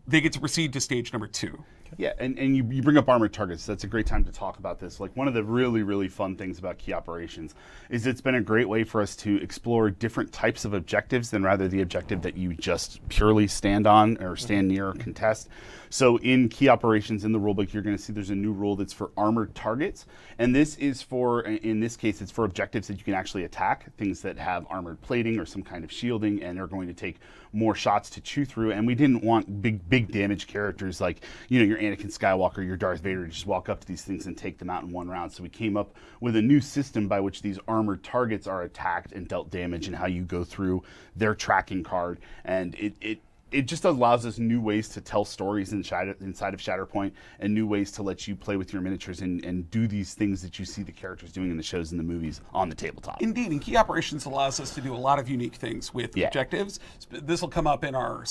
they get to proceed to stage number 2. Yeah, and you bring up armored targets. That's a great time to talk about this. One of the really, really fun things about key operations is it's been a great way for us to explore different types of objectives than rather the objective that you just purely stand on or stand near or contest. So in key operations in the rulebook, you're going to see there's a new rule that's for armored targets. And this is for, in this case, it's for objectives that you can actually attack, things that have armored plating or some kind of shielding and are going to take more shots to chew through. And we didn't want big damage characters like, your Anakin Skywalker, your Darth Vader to just walk up to these things and take them out in one round. So we came up with a new system by which these armored targets are attacked and dealt damage and how you go through their tracking card. And it just allows us new ways to tell stories inside of Shatterpoint and new ways to let you play with your miniatures and do these things that you see the characters doing in the shows and the movies on the tabletop. Indeed, and key operations allows us to do a lot of unique things with objectives. This will come up in our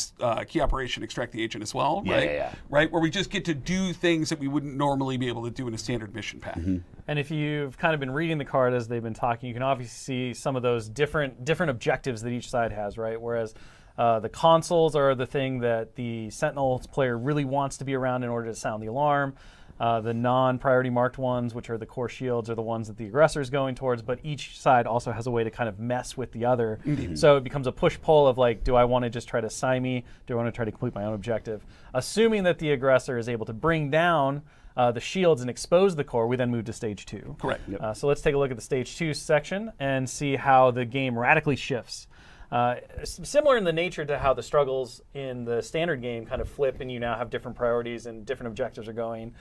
key operation Extract the Agent as well, right? Right, where we just get to do things that we wouldn't normally be able to do in a standard mission pack. And if you've kind of been reading the card as they've been talking, you can obviously see some of those different objectives that each side has, right? Whereas the consoles are the thing that the Sentinels player really wants to be around in order to sound the alarm. The non-priority marked ones, which are the core shields, are the ones that the aggressor is going towards, but each side also has a way to kind of mess with the other. So it becomes a push-pull of do I want to just try to stymie? Do I want to try to complete my own objective? Assuming that the aggressor is able to bring down the shields and expose the core, we then move to stage 2. Correct. Yep. So let's take a look at the stage 2 section and see how the game radically shifts. Similar in the nature to how the struggles in the standard game kind of flip and you now have different priorities and different objectives are going.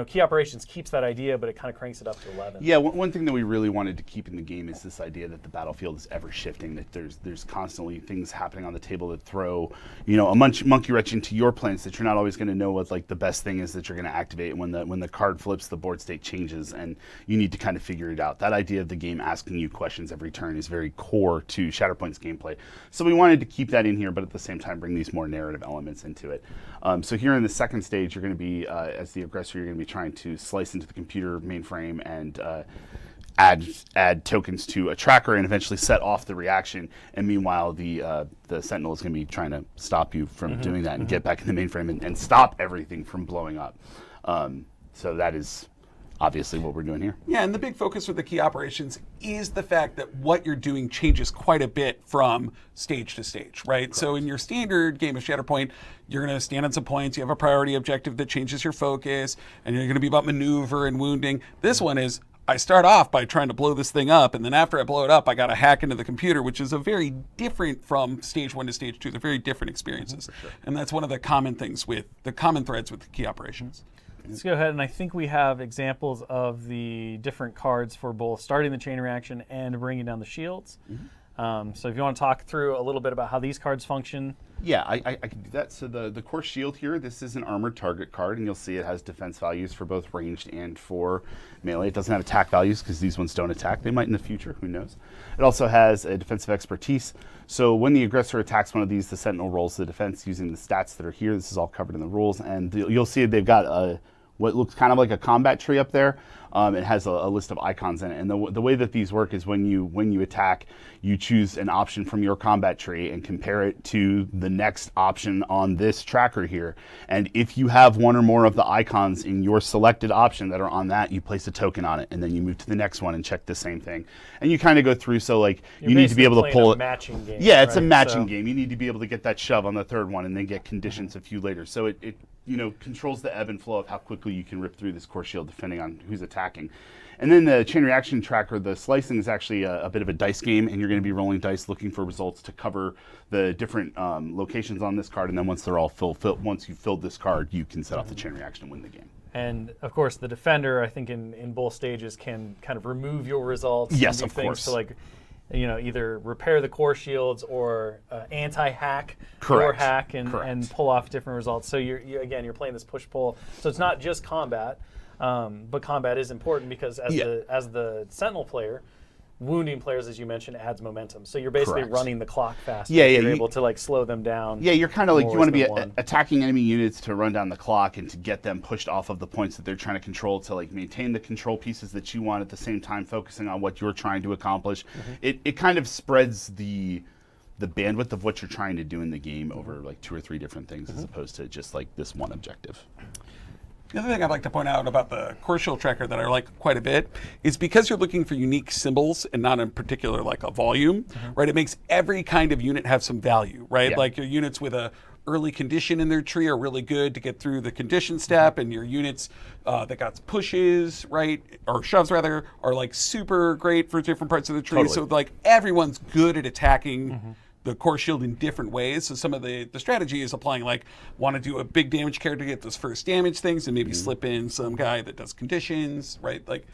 key operations keeps that idea, but it kind of cranks it up to 11. Yeah, one thing that we really wanted to keep in the game is this idea that the battlefield is ever shifting, that there's constantly things happening on the table that throw, a monkey wrench into your plans, that you're not always going to know what like the best thing is that you're going to activate. When the card flips, the board state changes, and you need to kind of figure it out. That idea of the game asking you questions every turn is very core to Shatterpoint's gameplay. So we wanted to keep that in here, but at the same time bring these more narrative elements into it. So here in the second stage, you're going to be, as the aggressor, you're going to be trying to slice into the computer mainframe and add tokens to a tracker and eventually set off the reaction. And meanwhile, the Sentinel is going to be trying to stop you from doing that and get back in the mainframe and stop everything from blowing up. So that is obviously what we're doing here. Yeah, and the big focus with the key operations is the fact that what you're doing changes quite a bit from stage to stage, right? Correct. So in your standard game of Shatterpoint, you're going to stand on some points, you have a priority objective that changes your focus, and you're going to be about maneuver and wounding. This one is, I start off by trying to blow this thing up, and then after I blow it up, I got to hack into the computer, which is a very different from stage 1 to stage 2. They're very different experiences. Sure. And that's one of the common things with the common threads with the key operations. Let's go ahead, and I think we have examples of the different cards for both starting the chain reaction and bringing down the shields. So if you want to talk through a little bit about how these cards function. Yeah, I can do that. So the core shield here, this is an armored target card, and you'll see it has defense values for both ranged and for melee. It doesn't have attack values because these ones don't attack. They might in the future, who knows. It also has a defensive expertise. So when the aggressor attacks one of these, the Sentinel rolls the defense using the stats that are here. This is all covered in the rules, and you'll see they've got what looks kind of like a combat tree up there. It has a list of icons in it, and the way that these work is when you attack, you choose an option from your combat tree and compare it to the next option on this tracker here. And if you have one or more of the icons in your selected option that are on that, you place a token on it, and then you move to the next one and check the same thing. And you kind of go through. So like you need to be able to pull it. Matching game. Yeah, it's a matching game. You need to be able to get that shove on the third one, and then get conditions a few later. So it controls the ebb and flow of how quickly you can rip through this core shield depending on who's attacking. And then the chain reaction tracker, the slicing is actually a bit of a dice game, and you're going to be rolling dice looking for results to cover the different locations on this card. And then once they're all once you've filled this card, you can set off the chain reaction and win the game. And of course, the defender, I think in both stages can kind of remove your results. Yes, and do of things course. to either repair the core shields or anti-hack Correct. your hack and Correct. pull off different results. So you're playing this push-pull. So it's not just combat, but combat is important because as the Sentinel player, wounding players, as you mentioned, adds momentum. So you're basically Correct. running the clock faster. Yeah, You're able to slow them down. Yeah, you're kind of like you want to be one. attacking enemy units to run down the clock and to get them pushed off of the points that they're trying to control, to like maintain the control pieces that you want at the same time focusing on what you're trying to accomplish. It kind of spreads the bandwidth of what you're trying to do in the game over like 2 or 3 different things as opposed to just like this one objective. The other thing I'd like to point out about the core shield tracker that I like quite a bit is because you're looking for unique symbols and not in particular like a volume, right? It makes every kind of unit have some value, right? Yeah. Like your units with a early condition in their tree are really good to get through the condition step, and your units that got pushes, right, or shoves rather, are like super great for different parts of the tree. Totally. So like everyone's good at attacking the core shield in different ways. So some of the strategy is applying like want to do a big damage character to get those first damage things and maybe slip in some guy that does conditions, right? Like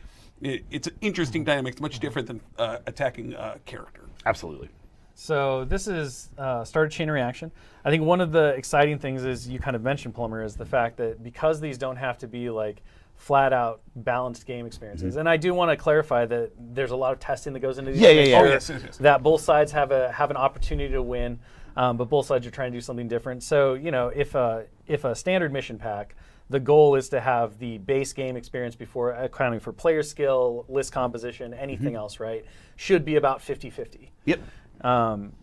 it's an interesting dynamic. It's much different than attacking a character. Absolutely. So this is started chain reaction. I think one of the exciting things is you kind of mentioned, Plumber, is the fact that because these don't have to be like flat out balanced game experiences. And I do want to clarify that there's a lot of testing that goes into these. Yeah. Sure Oh, yes. That both sides have an opportunity to win, but both sides are trying to do something different. So if a standard mission pack, the goal is to have the base game experience before accounting for player skill, list composition, anything else, right? Should be about 50-50. Yep.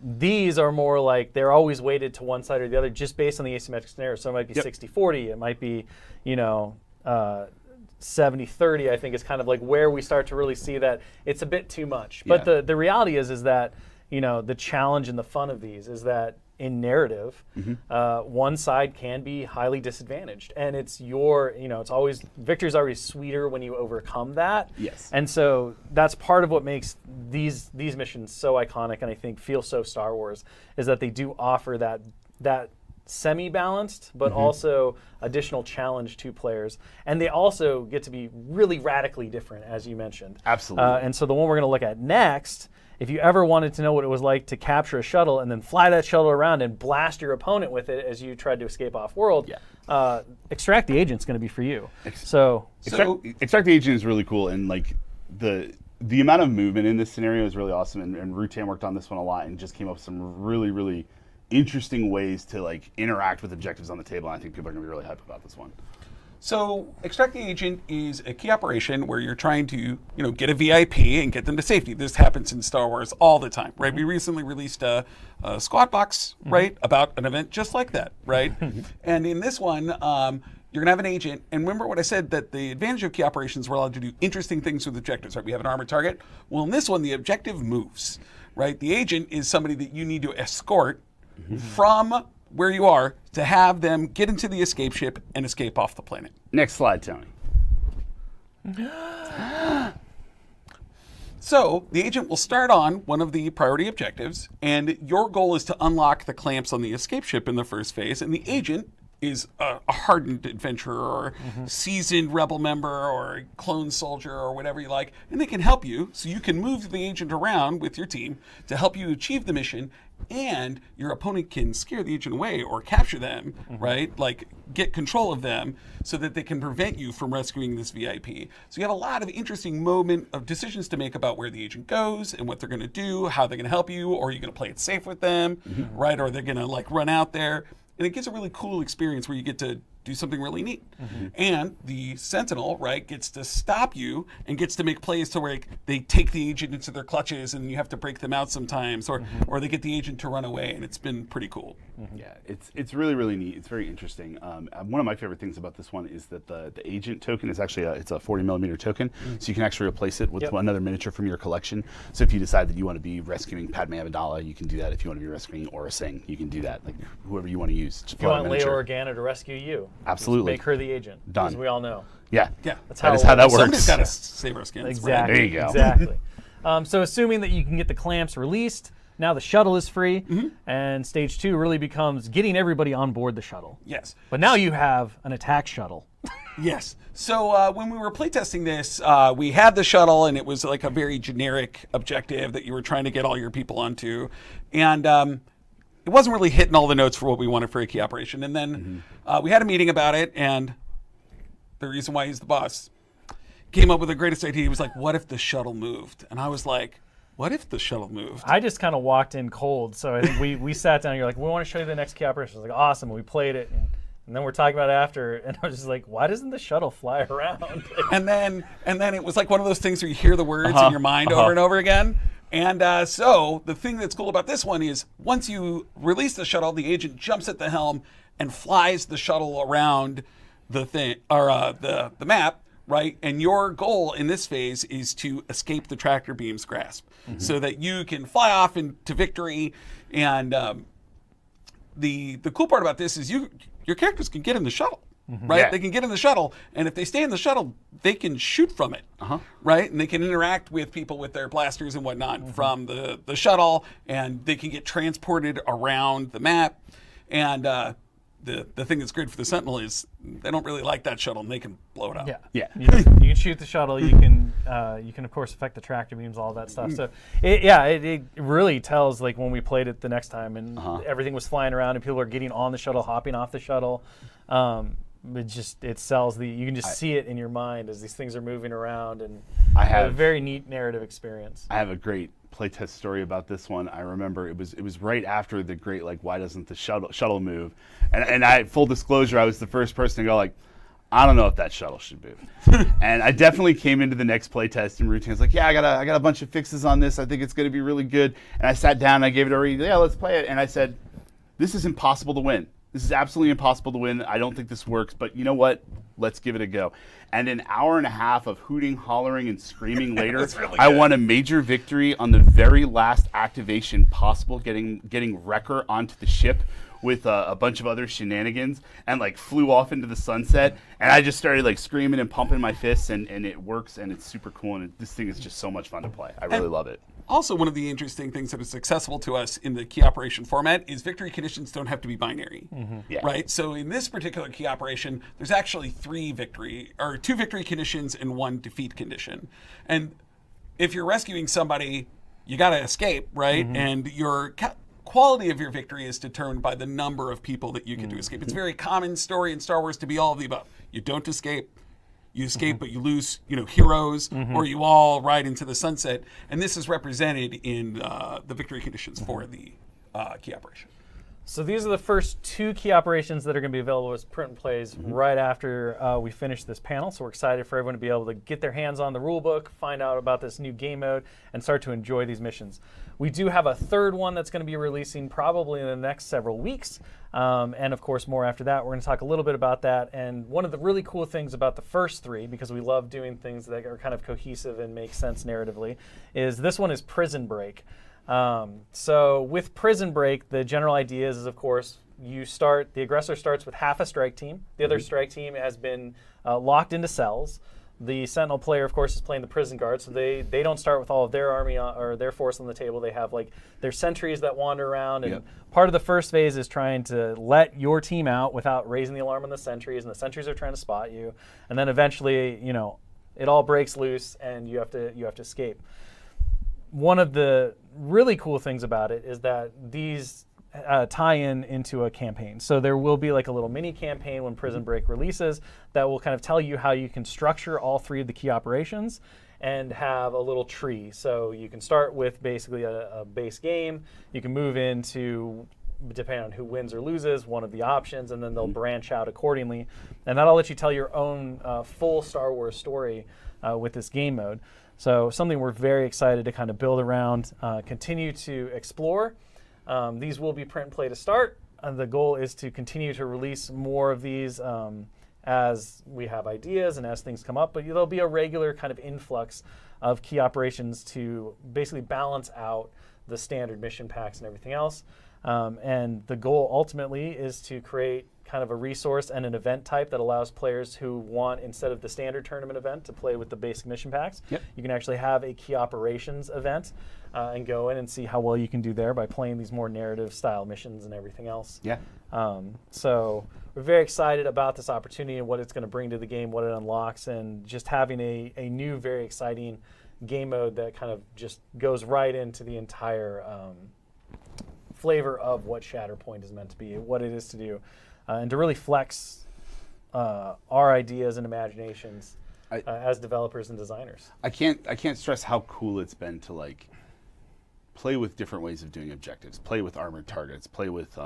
These are more like they're always weighted to one side or the other just based on the asymmetric scenario. So it might be 60-40. It might be, 70-30, I think, is kind of like where we start to really see that it's a bit too much. But the reality is that, the challenge and the fun of these is that in narrative, one side can be highly disadvantaged. And it's it's always, victory's always sweeter when you overcome that. Yes. And so that's part of what makes these missions so iconic and I think feel so Star Wars, is that they do offer that semi-balanced, but also additional challenge to players. And they also get to be really radically different, as you mentioned. Absolutely. And so the one we're going to look at next, if you ever wanted to know what it was like to capture a shuttle and then fly that shuttle around and blast your opponent with it as you tried to escape off-world, Extract the Agent's going to be for you. Extract the Agent is really cool, and like the amount of movement in this scenario is really awesome, and Rutan worked on this one a lot and just came up with some really, really interesting ways to like interact with objectives on the table, and I think people are going to be really hyped about this one. So Extract the Agent is a key operation where you're trying to, get a VIP and get them to safety. This happens in Star Wars all the time, right? We recently released a squad box, right, about an event just like that, right? And in this one, you're going to have an agent. And remember what I said, that the advantage of key operations, we're allowed to do interesting things with objectives, right? We have an armored target. Well, in this one, the objective moves, right? The agent is somebody that you need to escort from where you are to have them get into the escape ship and escape off the planet. Next slide, Tony. So the agent will start on one of the priority objectives, and your goal is to unlock the clamps on the escape ship in the first phase, and the agent is a hardened adventurer or seasoned rebel member or clone soldier or whatever you like, and they can help you, so you can move the agent around with your team to help you achieve the mission, and your opponent can scare the agent away or capture them, right? Like get control of them so that they can prevent you from rescuing this VIP. So you have a lot of interesting moment of decisions to make about where the agent goes and what they're going to do, how they're going to help you, or are you going to play it safe with them, right? Or they're going to like run out there. And it gives a really cool experience where you get to do something really neat. And the Sentinel, right, gets to stop you and gets to make plays to where they take the agent into their clutches and you have to break them out sometimes, or they get the agent to run away, and it's been pretty cool. Yeah, it's really, really neat. It's very interesting. One of my favorite things about this one is that the agent token is actually it's a 40mm token, so you can actually replace it with another miniature from your collection. So if you decide that you want to be rescuing Padme Amidala, you can do that. If you want to be rescuing Aura Singh, you can do that. Like whoever you want to use. If you want Leia Organa to rescue you, absolutely. Just make her the agent. Done. As we all know. Yeah. That's how that works. Somebody's got to save our skins. Exactly. There you go. Exactly. So assuming that you can get the clamps released, now the shuttle is free, and stage 2 really becomes getting everybody on board the shuttle. Yes. But now you have an attack shuttle. Yes. So when we were playtesting this, we had the shuttle, and it was like a very generic objective that you were trying to get all your people onto. And it wasn't really hitting all the notes for what we wanted for a key operation. And then we had a meeting about it, and the reason why he's the boss came up with the greatest idea. He was like, what if the shuttle moved? And I was like, what if the shuttle moved? I just kind of walked in cold. So I think we sat down, and you're like, we want to show you the next key operation. I was like, awesome. And we played it. And then we're talking about it after, and I was just like, why doesn't the shuttle fly around? and then it was like one of those things where you hear the words in your mind over and over again. And so the thing that's cool about this one is once you release the shuttle, the agent jumps at the helm and flies the shuttle around the thing or the map, right? And your goal in this phase is to escape the tractor beam's grasp, so that you can fly off into victory. And the cool part about this is your characters can get in the shuttle. Right? Yeah. They can get in the shuttle, and if they stay in the shuttle, they can shoot from it, right? And they can interact with people with their blasters and whatnot from the shuttle, and they can get transported around the map. And the thing that's great for the Sentinel is they don't really like that shuttle, and they can blow it up. Yeah. You can shoot the shuttle. You can of course affect the tractor beams, all that stuff. So it really tells, like when we played it the next time, and everything was flying around, and people are getting on the shuttle, hopping off the shuttle. It sells you can just see it in your mind as these things are moving around, and I have a very neat narrative experience. I have a great playtest story about this one. I remember it was right after the great, like, why doesn't the shuttle move? And I, full disclosure, I was the first person to go like, I don't know if that shuttle should move. And I definitely came into the next playtest and Rutan's like, yeah, I got a bunch of fixes on this. I think it's going to be really good. And I sat down and I gave it a read. Yeah, let's play it. And I said, this is impossible to win. This is absolutely impossible to win. I don't think this works, but you know what? Let's give it a go. And an hour and a half of hooting, hollering, and screaming later, really I won a major victory on the very last activation possible, getting Wrecker onto the ship with a bunch of other shenanigans, and like flew off into the sunset. And I just started like screaming and pumping my fists, and it works, and it's super cool, and this thing is just so much fun to play. I really love it. Also, one of the interesting things that is accessible to us in the key operation format is victory conditions don't have to be binary, Yeah. right? So in this particular key operation, there's actually two victory conditions and one defeat condition. And if you're rescuing somebody, you got to escape, right? And your quality of your victory is determined by the number of people that you get to escape. It's a very common story in Star Wars to be all of the above. You don't escape. You escape, but you lose, heroes, or you all ride into the sunset. And this is represented in the victory conditions for the key operation. So these are the first 2 key operations that are going to be available as print and plays right after we finish this panel. So we're excited for everyone to be able to get their hands on the rulebook, find out about this new game mode, and start to enjoy these missions. We do have a third one that's going to be releasing probably in the next several weeks. And of course, more after that. We're going to talk a little bit about that. And one of the really cool things about the first 3, because we love doing things that are kind of cohesive and make sense narratively, is this one is Prison Break. So with Prison Break, the general idea is of course, the aggressor starts with half a strike team. The other strike team has been locked into cells. The Sentinel player, of course, is playing the prison guard, so they don't start with all of their army or their force on the table. They have their sentries that wander around, and part of the first phase is trying to let your team out without raising the alarm on the sentries, and the sentries are trying to spot you, and then eventually, it all breaks loose, and you have to escape. One of the really cool things about it is that these tie into a campaign. So there will be a little mini campaign when Prison Break releases that will kind of tell you how you can structure all 3 of the key operations and have a little tree. So you can start with basically a base game. You can move into, depending on who wins or loses, one of the options, and then they'll branch out accordingly. And that'll let you tell your own full Star Wars story with this game mode. So something we're very excited to kind of build around, continue to explore. These will be print and play to start. The goal is to continue to release more of these as we have ideas and as things come up, but there'll be a regular kind of influx of key operations to basically balance out the standard mission packs and everything else. And the goal ultimately is to create kind of a resource and an event type that allows players who want, instead of the standard tournament event, to play with the basic mission packs. You can actually have a key operations event and go in and see how well you can do there by playing these more narrative style missions and everything else. So we're very excited about this opportunity and what it's going to bring to the game, what it unlocks, and just having a new, very exciting game mode that kind of just goes right into the entire flavor of what Shatterpoint is meant to be, what it is to do, and to really flex our ideas and imaginations as developers and designers. I can't stress how cool it's been to play with different ways of doing objectives, play with armored targets, play with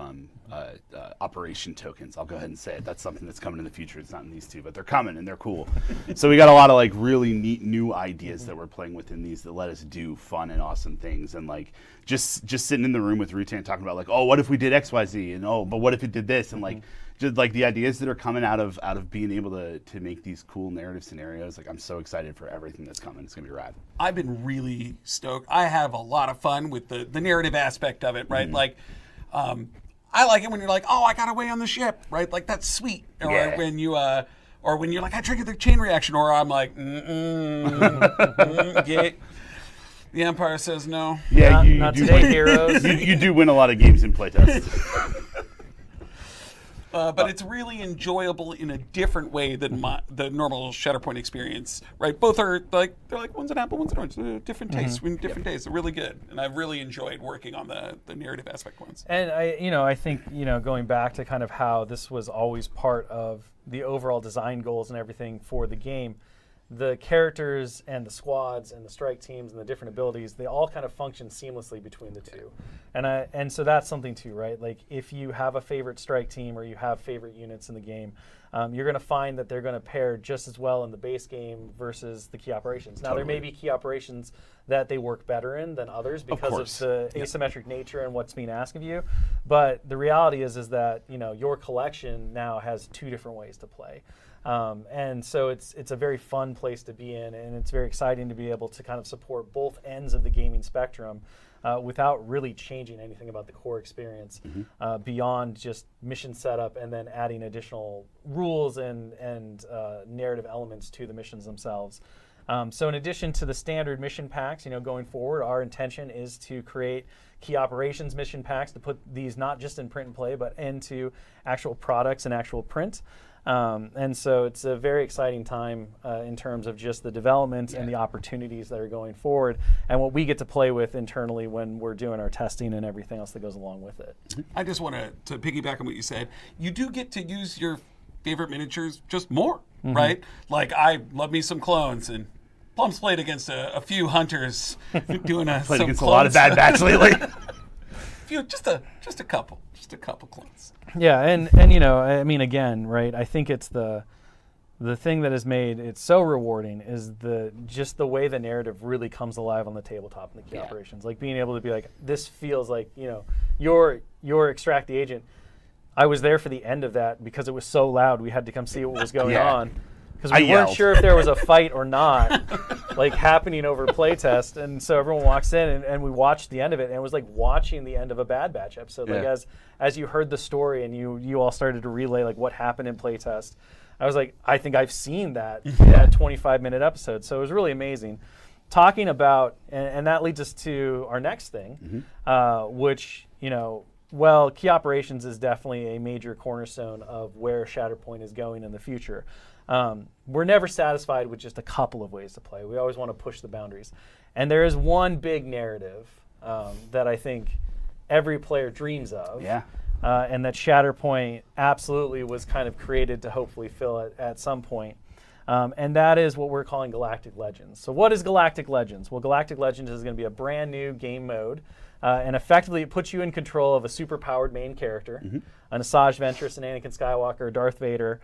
operation tokens. I'll go ahead and say it. That's something that's coming in the future. It's not in these 2, but they're coming and they're cool. So we got a lot of really neat new ideas that we're playing within these that let us do fun and awesome things. And just sitting in the room with Rutan talking about oh, what if we did XYZ, and oh, but what if it did this, and just the ideas that are coming out of being able to make these cool narrative scenarios. I'm so excited for everything that's coming. It's gonna be rad. I've been really stoked. I have a lot of fun with the narrative aspect of it, right? I like it when you're oh, I got away on the ship, right? That's sweet. Or when you or when you're I triggered the chain reaction, or I'm yeah. The Empire says no. Yeah, not today, heroes. You do win a lot of games in playtest. But it's really enjoyable in a different way than the normal Shatterpoint experience, right? Both are they're one's an apple, one's an orange, different tastes, different days. They're really good, and I've really enjoyed working on the narrative aspect ones. And I think going back to kind of how this was always part of the overall design goals and everything for the game. The characters and the squads and the strike teams and the different abilities, they all kind of function seamlessly between the 2. And so that's something too, right? If you have a favorite strike team or you have favorite units in the game, you're going to find that they're going to pair just as well in the base game versus the key operations. Now, there may be key operations that they work better in than others because of the asymmetric nature and what's being asked of you. But the reality is that your collection now has 2 different ways to play. And so it's a very fun place to be in, and it's very exciting to be able to kind of support both ends of the gaming spectrum without really changing anything about the core experience beyond just mission setup and then adding additional rules and narrative elements to the missions themselves. So in addition to the standard mission packs, going forward, our intention is to create key operations mission packs to put these not just in print and play, but into actual products and actual print. And so it's a very exciting time in terms of just the development and the opportunities that are going forward and what we get to play with internally when we're doing our testing and everything else that goes along with it. I just want to piggyback on what you said. You do get to use your favorite miniatures just more, right? Like, I love me some clones, and Plum's played against a few hunters doing Played against a lot of Bad Batch lately. just a couple clones. Yeah, and I mean, again, right? I think it's the thing that has made it so rewarding is just the way the narrative really comes alive on the tabletop in the key operations. Like being able to be like, this feels like your extract the agent. I was there for the end of that because it was so loud. We had to come see what was going on because we weren't sure if there was a fight or not, like happening over playtest. And so everyone walks in and we watched the end of it, and it was like watching the end of a Bad Batch episode. Like as you heard the story and you all started to relay like what happened in playtest, I was like, I think I've seen that 25-minute episode. So it was really amazing. Talking about, and that leads us to our next thing, which well, key operations is definitely a major cornerstone of where Shatterpoint is going in the future. We're never satisfied with just a couple of ways to play. We always want to push the boundaries. And there is one big narrative that I think every player dreams of. And that Shatterpoint absolutely was kind of created to hopefully fill it at some point. And that is what we're calling Galactic Legends. So what is Galactic Legends? Well, Galactic Legends is going to be a brand new game mode. And effectively, it puts you in control of a super-powered main character, an Asajj Ventress, an Anakin Skywalker, Darth Vader,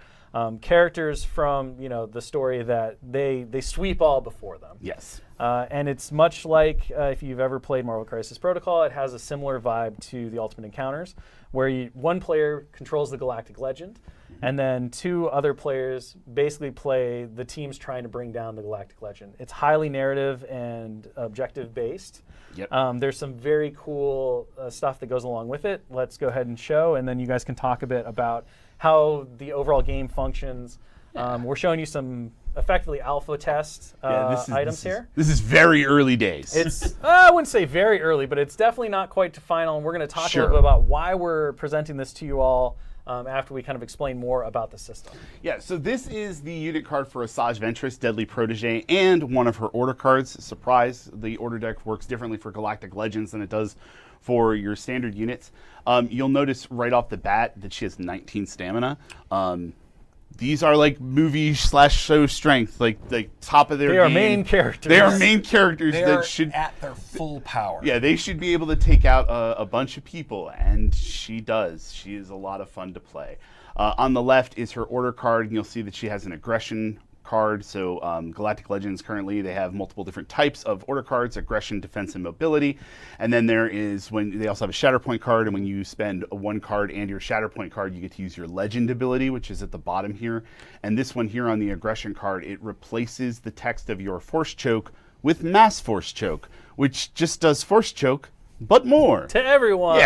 characters from the story that they sweep all before them. Yes. And it's much like if you've ever played Marvel Crisis Protocol, it has a similar vibe to the Ultimate Encounters, where one player controls the Galactic Legend, and then two other players basically play the teams trying to bring down the Galactic Legend. It's highly narrative and objective-based. There's some very cool stuff that goes along with it. Let's go ahead and show, and then you guys can talk a bit about how the overall game functions. We're showing you some effectively alpha test items here. This is very early days. It's I wouldn't say very early, but it's definitely not quite to final. And we're going to talk a little bit about why we're presenting this to you all after we kind of explain more about the system. Yeah, so this is the unit card for Asajj Ventress, Deadly Protege, and one of her order cards. Surprise, the order deck works differently for Galactic Legends than it does for your standard units. You'll notice right off the bat that she has 19 stamina. These are like movie/show strength, like top of their game. They are main characters. They are main characters They're that should at their full power. Yeah, they should be able to take out a bunch of people, and she does. She is a lot of fun to play. On the left is her order card, and you'll see that she has an aggression card. So Galactic Legends currently, they have multiple different types of order cards: aggression, defense, and mobility. And then there is they also have a Shatterpoint card, and when you spend one card and your Shatterpoint card, you get to use your legend ability, which is at the bottom here. And this one here on the aggression card, it replaces the text of your force choke with mass force choke, which just does force choke but more to everyone.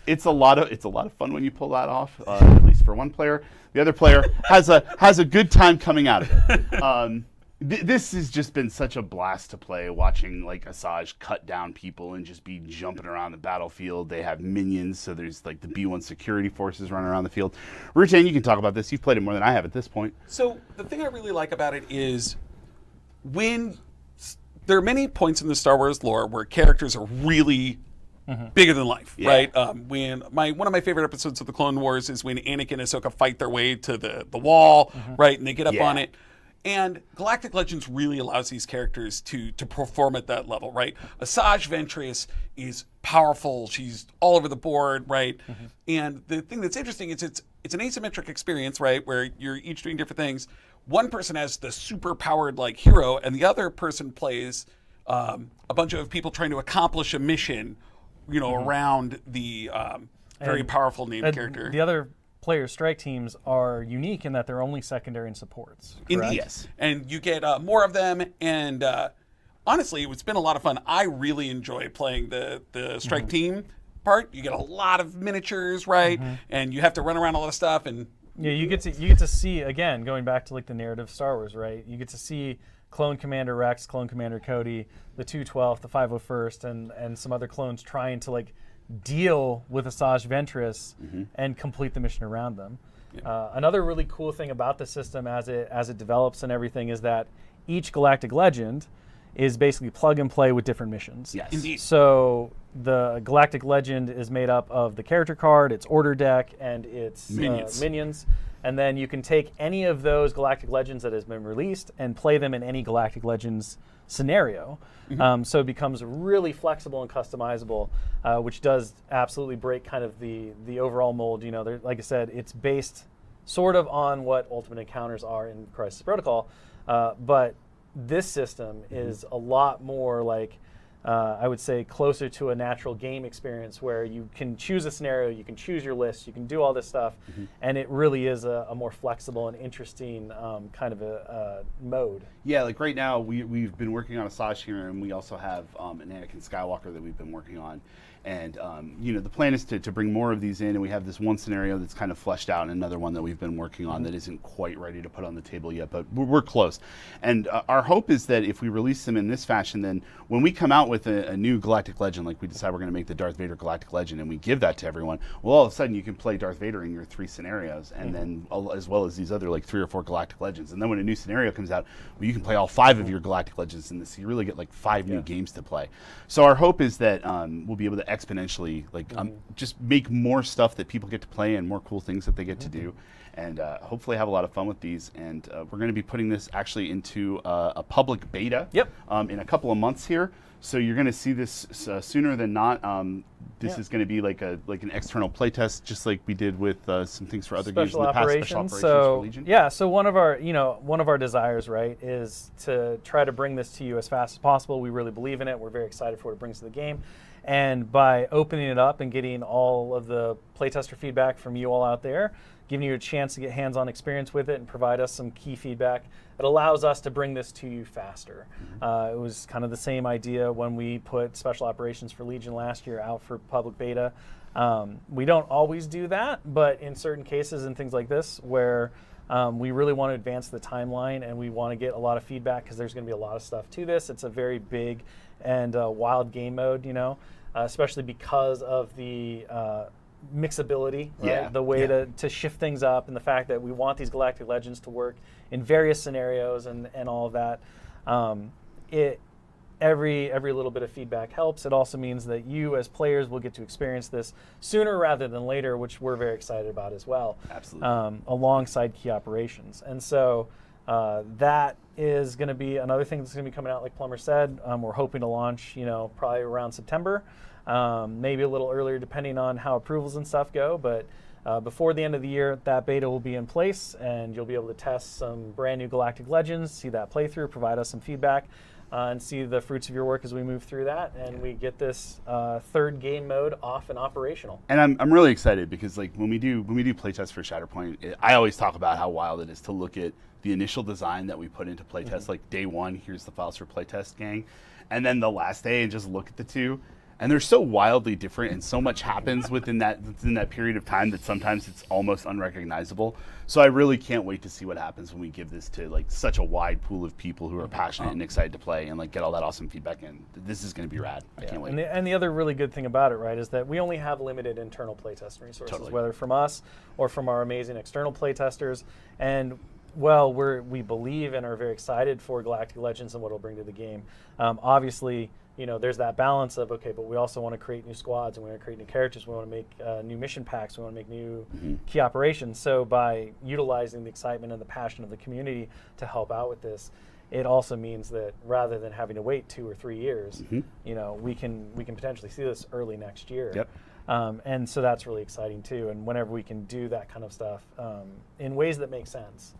It's a lot of fun when you pull that off, at least for one player. The other player has a good time coming out of it. This has just been such a blast to play, watching like Asajj cut down people and just be jumping around the battlefield. They have minions, so there's like the B1 security forces running around the field. Rutan, you can talk about this. You've played it more than I have at this point. So the thing I really like about it is when there are many points in the Star Wars lore where characters are really bigger than life, right? When one of my favorite episodes of the Clone Wars is when Anakin and Ahsoka fight their way to the wall, right? And they get up on it. And Galactic Legends really allows these characters to perform at that level, right? Asajj Ventress is powerful. She's all over the board, right? And the thing that's interesting is it's an asymmetric experience, right? Where you're each doing different things. One person has the super powered like hero, and the other person plays a bunch of people trying to accomplish a mission, around the very powerful named character. The other player strike teams are unique in that they're only secondary and supports. Indeed. Yes. And you get more of them, and honestly, it's been a lot of fun. I really enjoy playing the strike team part. You get a lot of miniatures, right? And you have to run around a lot of stuff, and you get to see, again, going back to like the narrative of Star Wars, right? You get to see Clone Commander Rex, Clone Commander Cody, the 212th, the 501st, and some other clones trying to like deal with Asajj Ventress and complete the mission around them. Another really cool thing about the system as it develops and everything is that each Galactic Legend is basically plug and play with different missions. Yes. Indeed. So the Galactic Legend is made up of the character card, its order deck, and its minions. And then you can take any of those Galactic Legends that has been released and play them in any Galactic Legends scenario. So it becomes really flexible and customizable, which does absolutely break kind of the overall mold. You know, like I said, it's based sort of on what Ultimate Encounters are in Crisis Protocol, but this system is a lot more like, I would say, closer to a natural game experience where you can choose a scenario, you can choose your list, you can do all this stuff, and it really is a more flexible and interesting kind of a mode. Yeah, like right now we've been working on Asajj here, and we also have an Anakin Skywalker that we've been working on. And you know, the plan is to bring more of these in, and we have this one scenario that's kind of fleshed out, and another one that we've been working on that isn't quite ready to put on the table yet, but we're close. And our hope is that if we release them in this fashion, then when we come out with a new Galactic Legend, like we decide we're going to make the Darth Vader Galactic Legend, and we give that to everyone, well, all of a sudden you can play Darth Vader in your 3 scenarios, and then as well as these other like 3 or 4 Galactic Legends. And then when a new scenario comes out, well, you can play all 5 of your Galactic Legends in this. So you really get like 5 new games to play. So our hope is that we'll be able to exponentially just make more stuff that people get to play and more cool things that they get to do, and hopefully have a lot of fun with these. And we're going to be putting this actually into a public beta in a couple of months here. So you're going to see this sooner than not. This is going to be like an external playtest, just like we did with some things for other games in the past. Special operations for Legion. Yeah, so one of our desires, right, is to try to bring this to you as fast as possible. We really believe in it. We're very excited for what it brings to the game. And by opening it up and getting all of the playtester feedback from you all out there, giving you a chance to get hands-on experience with it and provide us some key feedback, it allows us to bring this to you faster. It was kind of the same idea when we put Special Operations for Legion last year out for public beta. We don't always do that, but in certain cases and things like this where we really want to advance the timeline and we want to get a lot of feedback because there's going to be a lot of stuff to this. It's a very big and wild game mode, you know, especially because of the mixability, right? The way to shift things up, and the fact that we want these Galactic Legends to work in various scenarios and all of that. Every little bit of feedback helps. It also means that you as players will get to experience this sooner rather than later, which we're very excited about as well. Absolutely. Alongside key operations. And so that is going to be another thing that's going to be coming out, like Plumber said. We're hoping to launch, you know, probably around September, maybe a little earlier depending on how approvals and stuff go. But before the end of the year, that beta will be in place, and you'll be able to test some brand new Galactic Legends, see that playthrough, provide us some feedback, and see the fruits of your work as we move through that, and we get this third game mode off and operational. And I'm really excited because like when we do playtests for Shatterpoint, I always talk about how wild it is to look at the initial design that we put into playtest, like day 1, here's the files for playtest, gang, and then the last day and just look at the two. And they're so wildly different, and so much happens within that period of time that sometimes it's almost unrecognizable. So I really can't wait to see what happens when we give this to like such a wide pool of people who are passionate and excited to play and like get all that awesome feedback in. This is going to be rad. I can't wait. And the other really good thing about it, right, is that we only have limited internal playtesting resources, whether from us or from our amazing external playtesters. And well, we believe and are very excited for Galactic Legends and what it'll bring to the game. Obviously, you know, there's that balance of, okay, but we also want to create new squads, and we want to create new characters, we want to make new mission packs, we want to make new key operations. So by utilizing the excitement and the passion of the community to help out with this, it also means that rather than having to wait 2 or 3 years, you know, we can potentially see this early next year. Yep. And so that's really exciting too. And whenever we can do that kind of stuff in ways that make sense,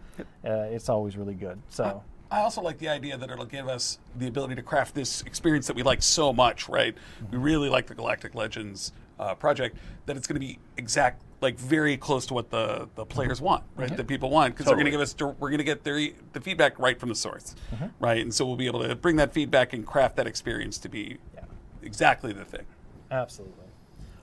it's always really good. So. I also like the idea that it'll give us the ability to craft this experience that we like so much, right? We really like the Galactic Legends project, that it's going to be very close to what the players want, right? That people want, because they're going to give us, we're going to get the feedback right from the source, right? And so we'll be able to bring that feedback and craft that experience to be exactly the thing. Absolutely.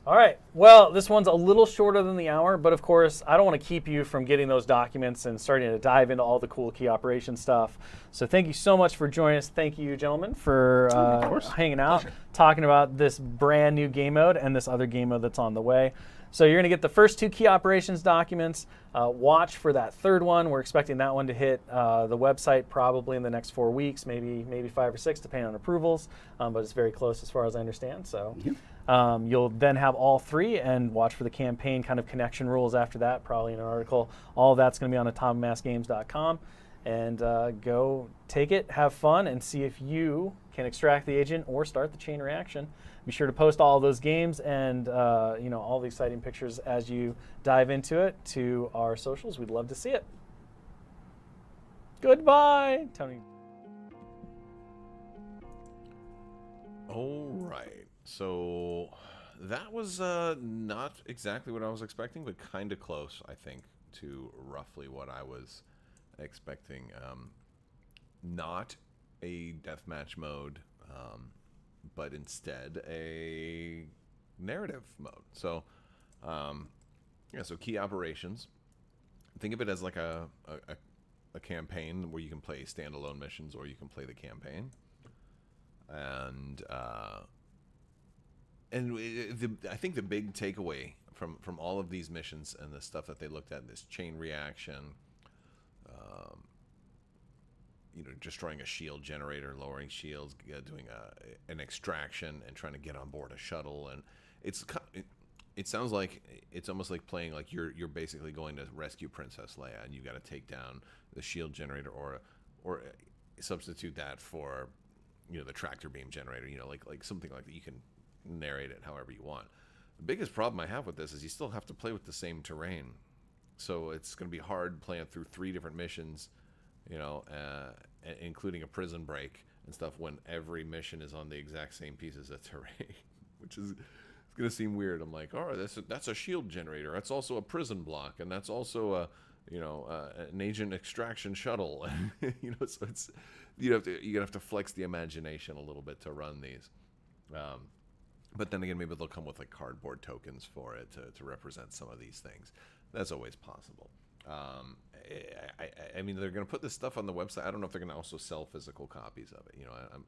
All right. Well, this one's a little shorter than the hour, but of course, I don't want to keep you from getting those documents and starting to dive into all the cool key operation stuff. So thank you so much for joining us. Thank you, gentlemen, for hanging out, talking about this brand new game mode and this other game mode that's on the way. So you're going to get the first 2 key operations documents. Watch for that third one. We're expecting that one to hit the website probably in the next 4 weeks, maybe 5 or 6, depending on approvals. But it's very close as far as I understand. So you'll then have all 3 and watch for the campaign kind of connection rules after that, probably in an article. All of that's going to be on atomicmassgames.com. And go take it, have fun, and see if you can extract the agent or start the chain reaction. Be sure to post all of those games and all the exciting pictures as you dive into it to our socials. We'd love to see it. Goodbye, Tony. All right. So that was not exactly what I was expecting, but kind of close, I think, to roughly what I was expecting. Not a deathmatch mode, but instead a narrative mode. So, so key operations. Think of it as like a campaign where you can play standalone missions or you can play the campaign. And I think the big takeaway from all of these missions and the stuff that they looked at, this chain reaction, destroying a shield generator, lowering shields, doing an extraction, and trying to get on board a shuttle, and it sounds like it's almost like playing like you're basically going to rescue Princess Leia, and you got to take down the shield generator or substitute that for the tractor beam generator, like something like that. You can narrate it however you want. The biggest problem I have with this is you still have to play with the same terrain, so it's going to be hard playing through 3 different missions, including a prison break and stuff, when every mission is on the exact same pieces of terrain, which is going to seem weird. I'm like, all right, that's a shield generator. That's also a prison block, and that's also an agent extraction shuttle. So it's you're gonna have to flex the imagination a little bit to run these. But then again, maybe they'll come with like cardboard tokens for it to represent some of these things. That's always possible. I mean, they're going to put this stuff on the website. I don't know if they're going to also sell physical copies of it. I'm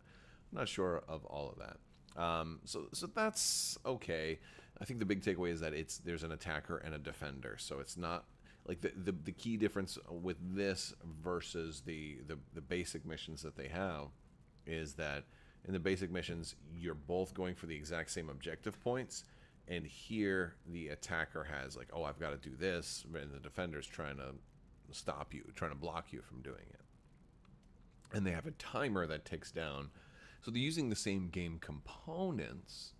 not sure of all of that. So that's okay. I think the big takeaway is that there's an attacker and a defender. So it's not like the key difference with this versus the basic missions that they have is that in the basic missions, you're both going for the exact same objective points. And here, the attacker has like, oh, I've got to do this, and the defender's trying to stop you, trying to block you from doing it. And they have a timer that ticks down. So they're using the same game components,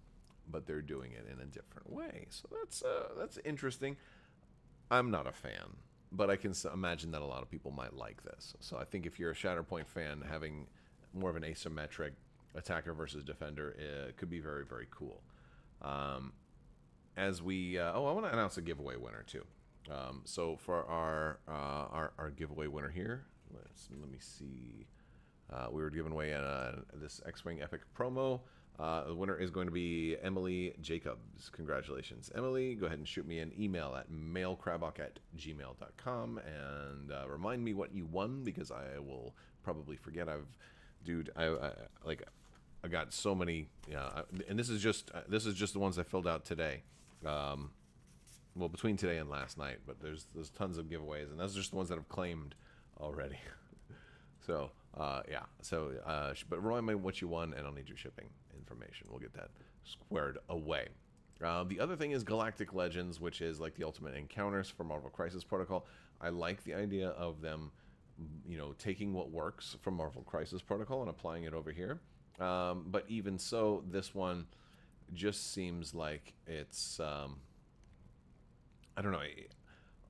but they're doing it in a different way. So that's interesting. I'm not a fan, but I can imagine that a lot of people might like this. So I think if you're a Shatterpoint fan, having more of an asymmetric attacker versus defender could be very, very cool. As we I want to announce a giveaway winner too. So for our giveaway winner here, let me see. We were giving away this X-Wing Epic promo. The winner is going to be Emily Jacobs. Congratulations, Emily. Go ahead and shoot me an email at mailcrabbok@gmail.com and remind me what you won, because I will probably forget. I got so many, and this is just the ones I filled out today. Well, between today and last night, but there's tons of giveaways, and those are just the ones that I've claimed already. So yeah. So but remind me what you won, and I'll need your shipping information. We'll get that squared away. The other thing is Galactic Legends, which is like the ultimate encounters for Marvel Crisis Protocol. I like the idea of them, taking what works from Marvel Crisis Protocol and applying it over here. But even so, this one just seems like it's, I don't know.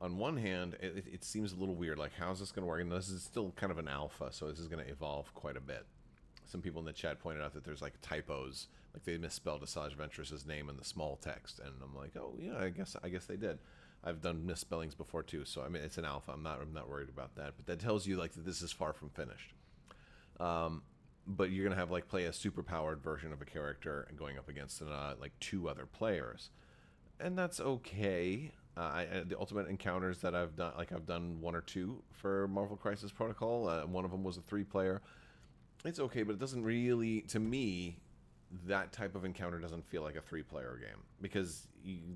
On one hand, it seems a little weird. Like, how's this going to work? And this is still kind of an alpha, so this is going to evolve quite a bit. Some people in the chat pointed out that there's like typos, like they misspelled Asajj Ventress's name in the small text, and I'm like, oh yeah, I guess they did. I've done misspellings before too, so I mean it's an alpha. I'm not worried about that. But that tells you like that this is far from finished. But you're gonna have like play a super powered version of a character and going up against like 2 other players. and that's okay. The ultimate encounters that I've done, like I've done 1 or 2 for Marvel Crisis Protocol. One of them was a 3-player. It's okay, but it doesn't really, to me, that type of encounter doesn't feel like a 3-player game because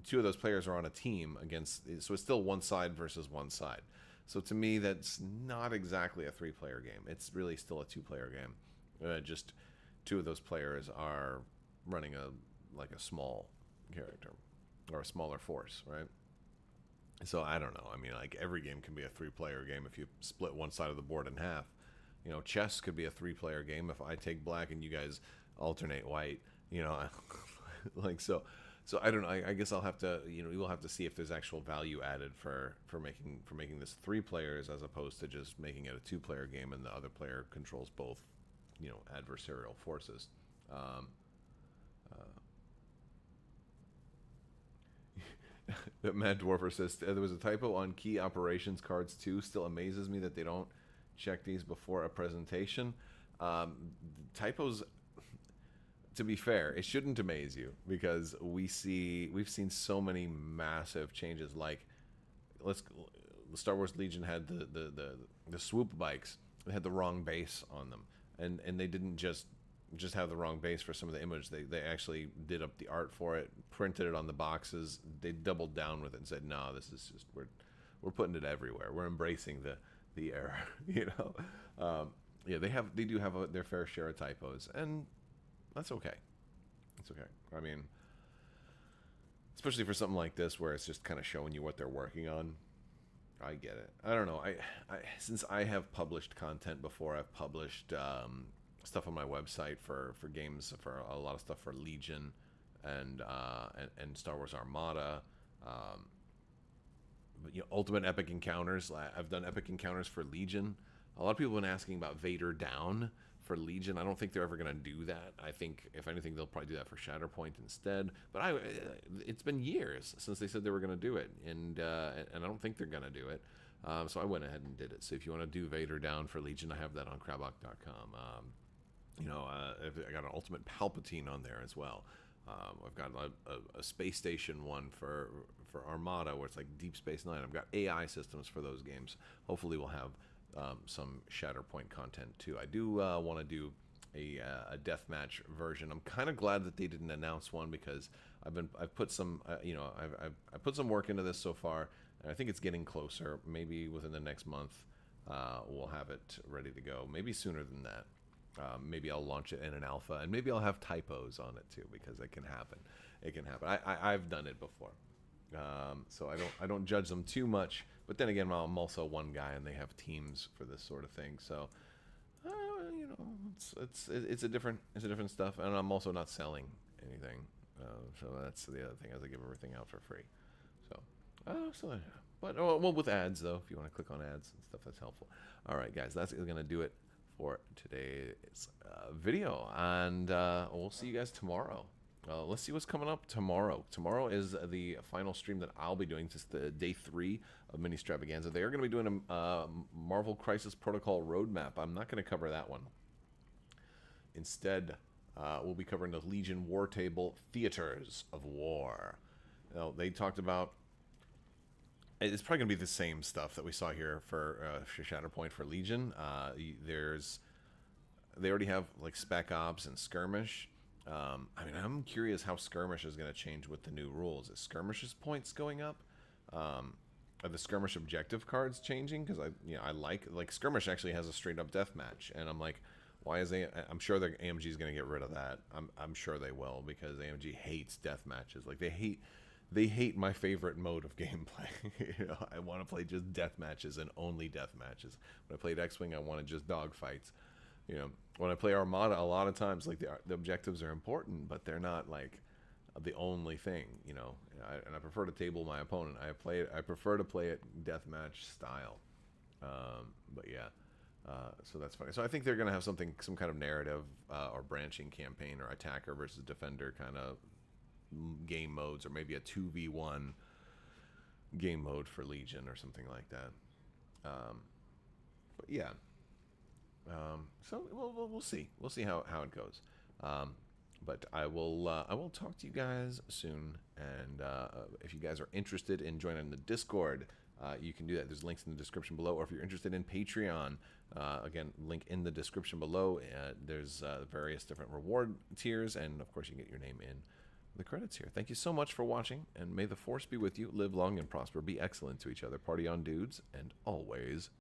2 of those players are on a team against, so it's still one side versus one side. So to me, that's not exactly a 3-player game. It's really still a 2-player game. Just 2 of those players are running a small character or a smaller force, right? So I don't know. I mean, like every game can be a 3-player game if you split one side of the board in half. You know, chess could be a 3-player game if I take black and you guys alternate white. You know, like so I don't know. I guess I'll have to. You know, we'll have to see if there's actual value added for making this 3 players as opposed to just making it a 2-player game and the other player controls both. You know, adversarial forces. Mad Dwarfer says there was a typo on key operations cards too. Still amazes me that they don't check these before a presentation. Typos, to be fair, it shouldn't amaze you because we've seen so many massive changes. Like, the Star Wars Legion had the swoop bikes. They had the wrong base on them, and they didn't just have the wrong base for some of the image. They actually did up the art for it, printed it on the boxes. They doubled down with it and said, "No, this is just we're putting it everywhere. We're embracing the error." You know, yeah, they do have their fair share of typos, and that's okay. It's okay. I mean, especially for something like this where it's just kind of showing you what they're working on. I get it. I don't know. I since I have published content before, I've published stuff on my website for games, for a lot of stuff for Legion and Star Wars Armada. But, you know, Ultimate Epic Encounters. I've done Epic Encounters for Legion. A lot of people have been asking about Vader Down for Legion. I don't think they're ever going to do that. I think, if anything, they'll probably do that for Shatterpoint instead. But it's been years since they said they were going to do it, and I don't think they're going to do it. So I went ahead and did it. So if you want to do Vader Down for Legion, I have that on Crabbok.com. You know, I got an Ultimate Palpatine on there as well. I've got a space station one for Armada where it's like Deep Space Nine. I've got AI systems for those games. Hopefully we'll have some Shatterpoint content too. I do want to do a deathmatch version. I'm kind of glad that they didn't announce one because I've put some I've put some work into this so far, and I think it's getting closer. Maybe within the next month we'll have it ready to go. Maybe sooner than that. Maybe I'll launch it in an alpha, and maybe I'll have typos on it too, because it can happen. It can happen. I've done it before, so I don't judge them too much. But then again, I'm also one guy, and they have teams for this sort of thing. So, you know, it's a different stuff, and I'm also not selling anything. So that's the other thing, is I give everything out for free. So, but well, with ads though, if you want to click on ads and stuff, that's helpful. All right, guys, that's gonna do it for today's video, and we'll see you guys tomorrow. Let's see what's coming up tomorrow. Tomorrow is the final stream that I'll be doing. Just the day 3 of Ministravaganza. They are going to be doing a Marvel Crisis Protocol roadmap. I'm not going to cover that one. Instead, we'll be covering the Legion War Table Theaters of War. Now, they talked about, it's probably going to be the same stuff that we saw here for Shatterpoint for Legion. They already have like Spec Ops and Skirmish. I mean, I'm curious how Skirmish is going to change with the new rules. Is Skirmish's points going up? Are the Skirmish objective cards changing? Because I like Skirmish actually has a straight up death match, and I'm like, why is I'm sure the AMG is going to get rid of that. I'm sure they will, because AMG hates death matches. Like they hate my favorite mode of gameplay. You know, I want to play just death matches and only death matches. When I played X-Wing, I wanted just dogfights. You know, when I play Armada, a lot of times, like the objectives are important, but they're not like the only thing. You know, and I prefer to table my opponent. I prefer to play it deathmatch style. But yeah, so that's funny. So I think they're gonna have some kind of narrative or branching campaign or attacker versus defender kind of game modes, or maybe a 2v1 game mode for Legion or something like that. But yeah. So we'll see. We'll see how it goes. But I will talk to you guys soon. And if you guys are interested in joining the Discord, you can do that. There's links in the description below. Or if you're interested in Patreon, again, link in the description below. There's various different reward tiers, and of course, you can get your name in the credits here. Thank you so much for watching, and may the Force be with you. Live long and prosper. Be excellent to each other. Party on, dudes, and always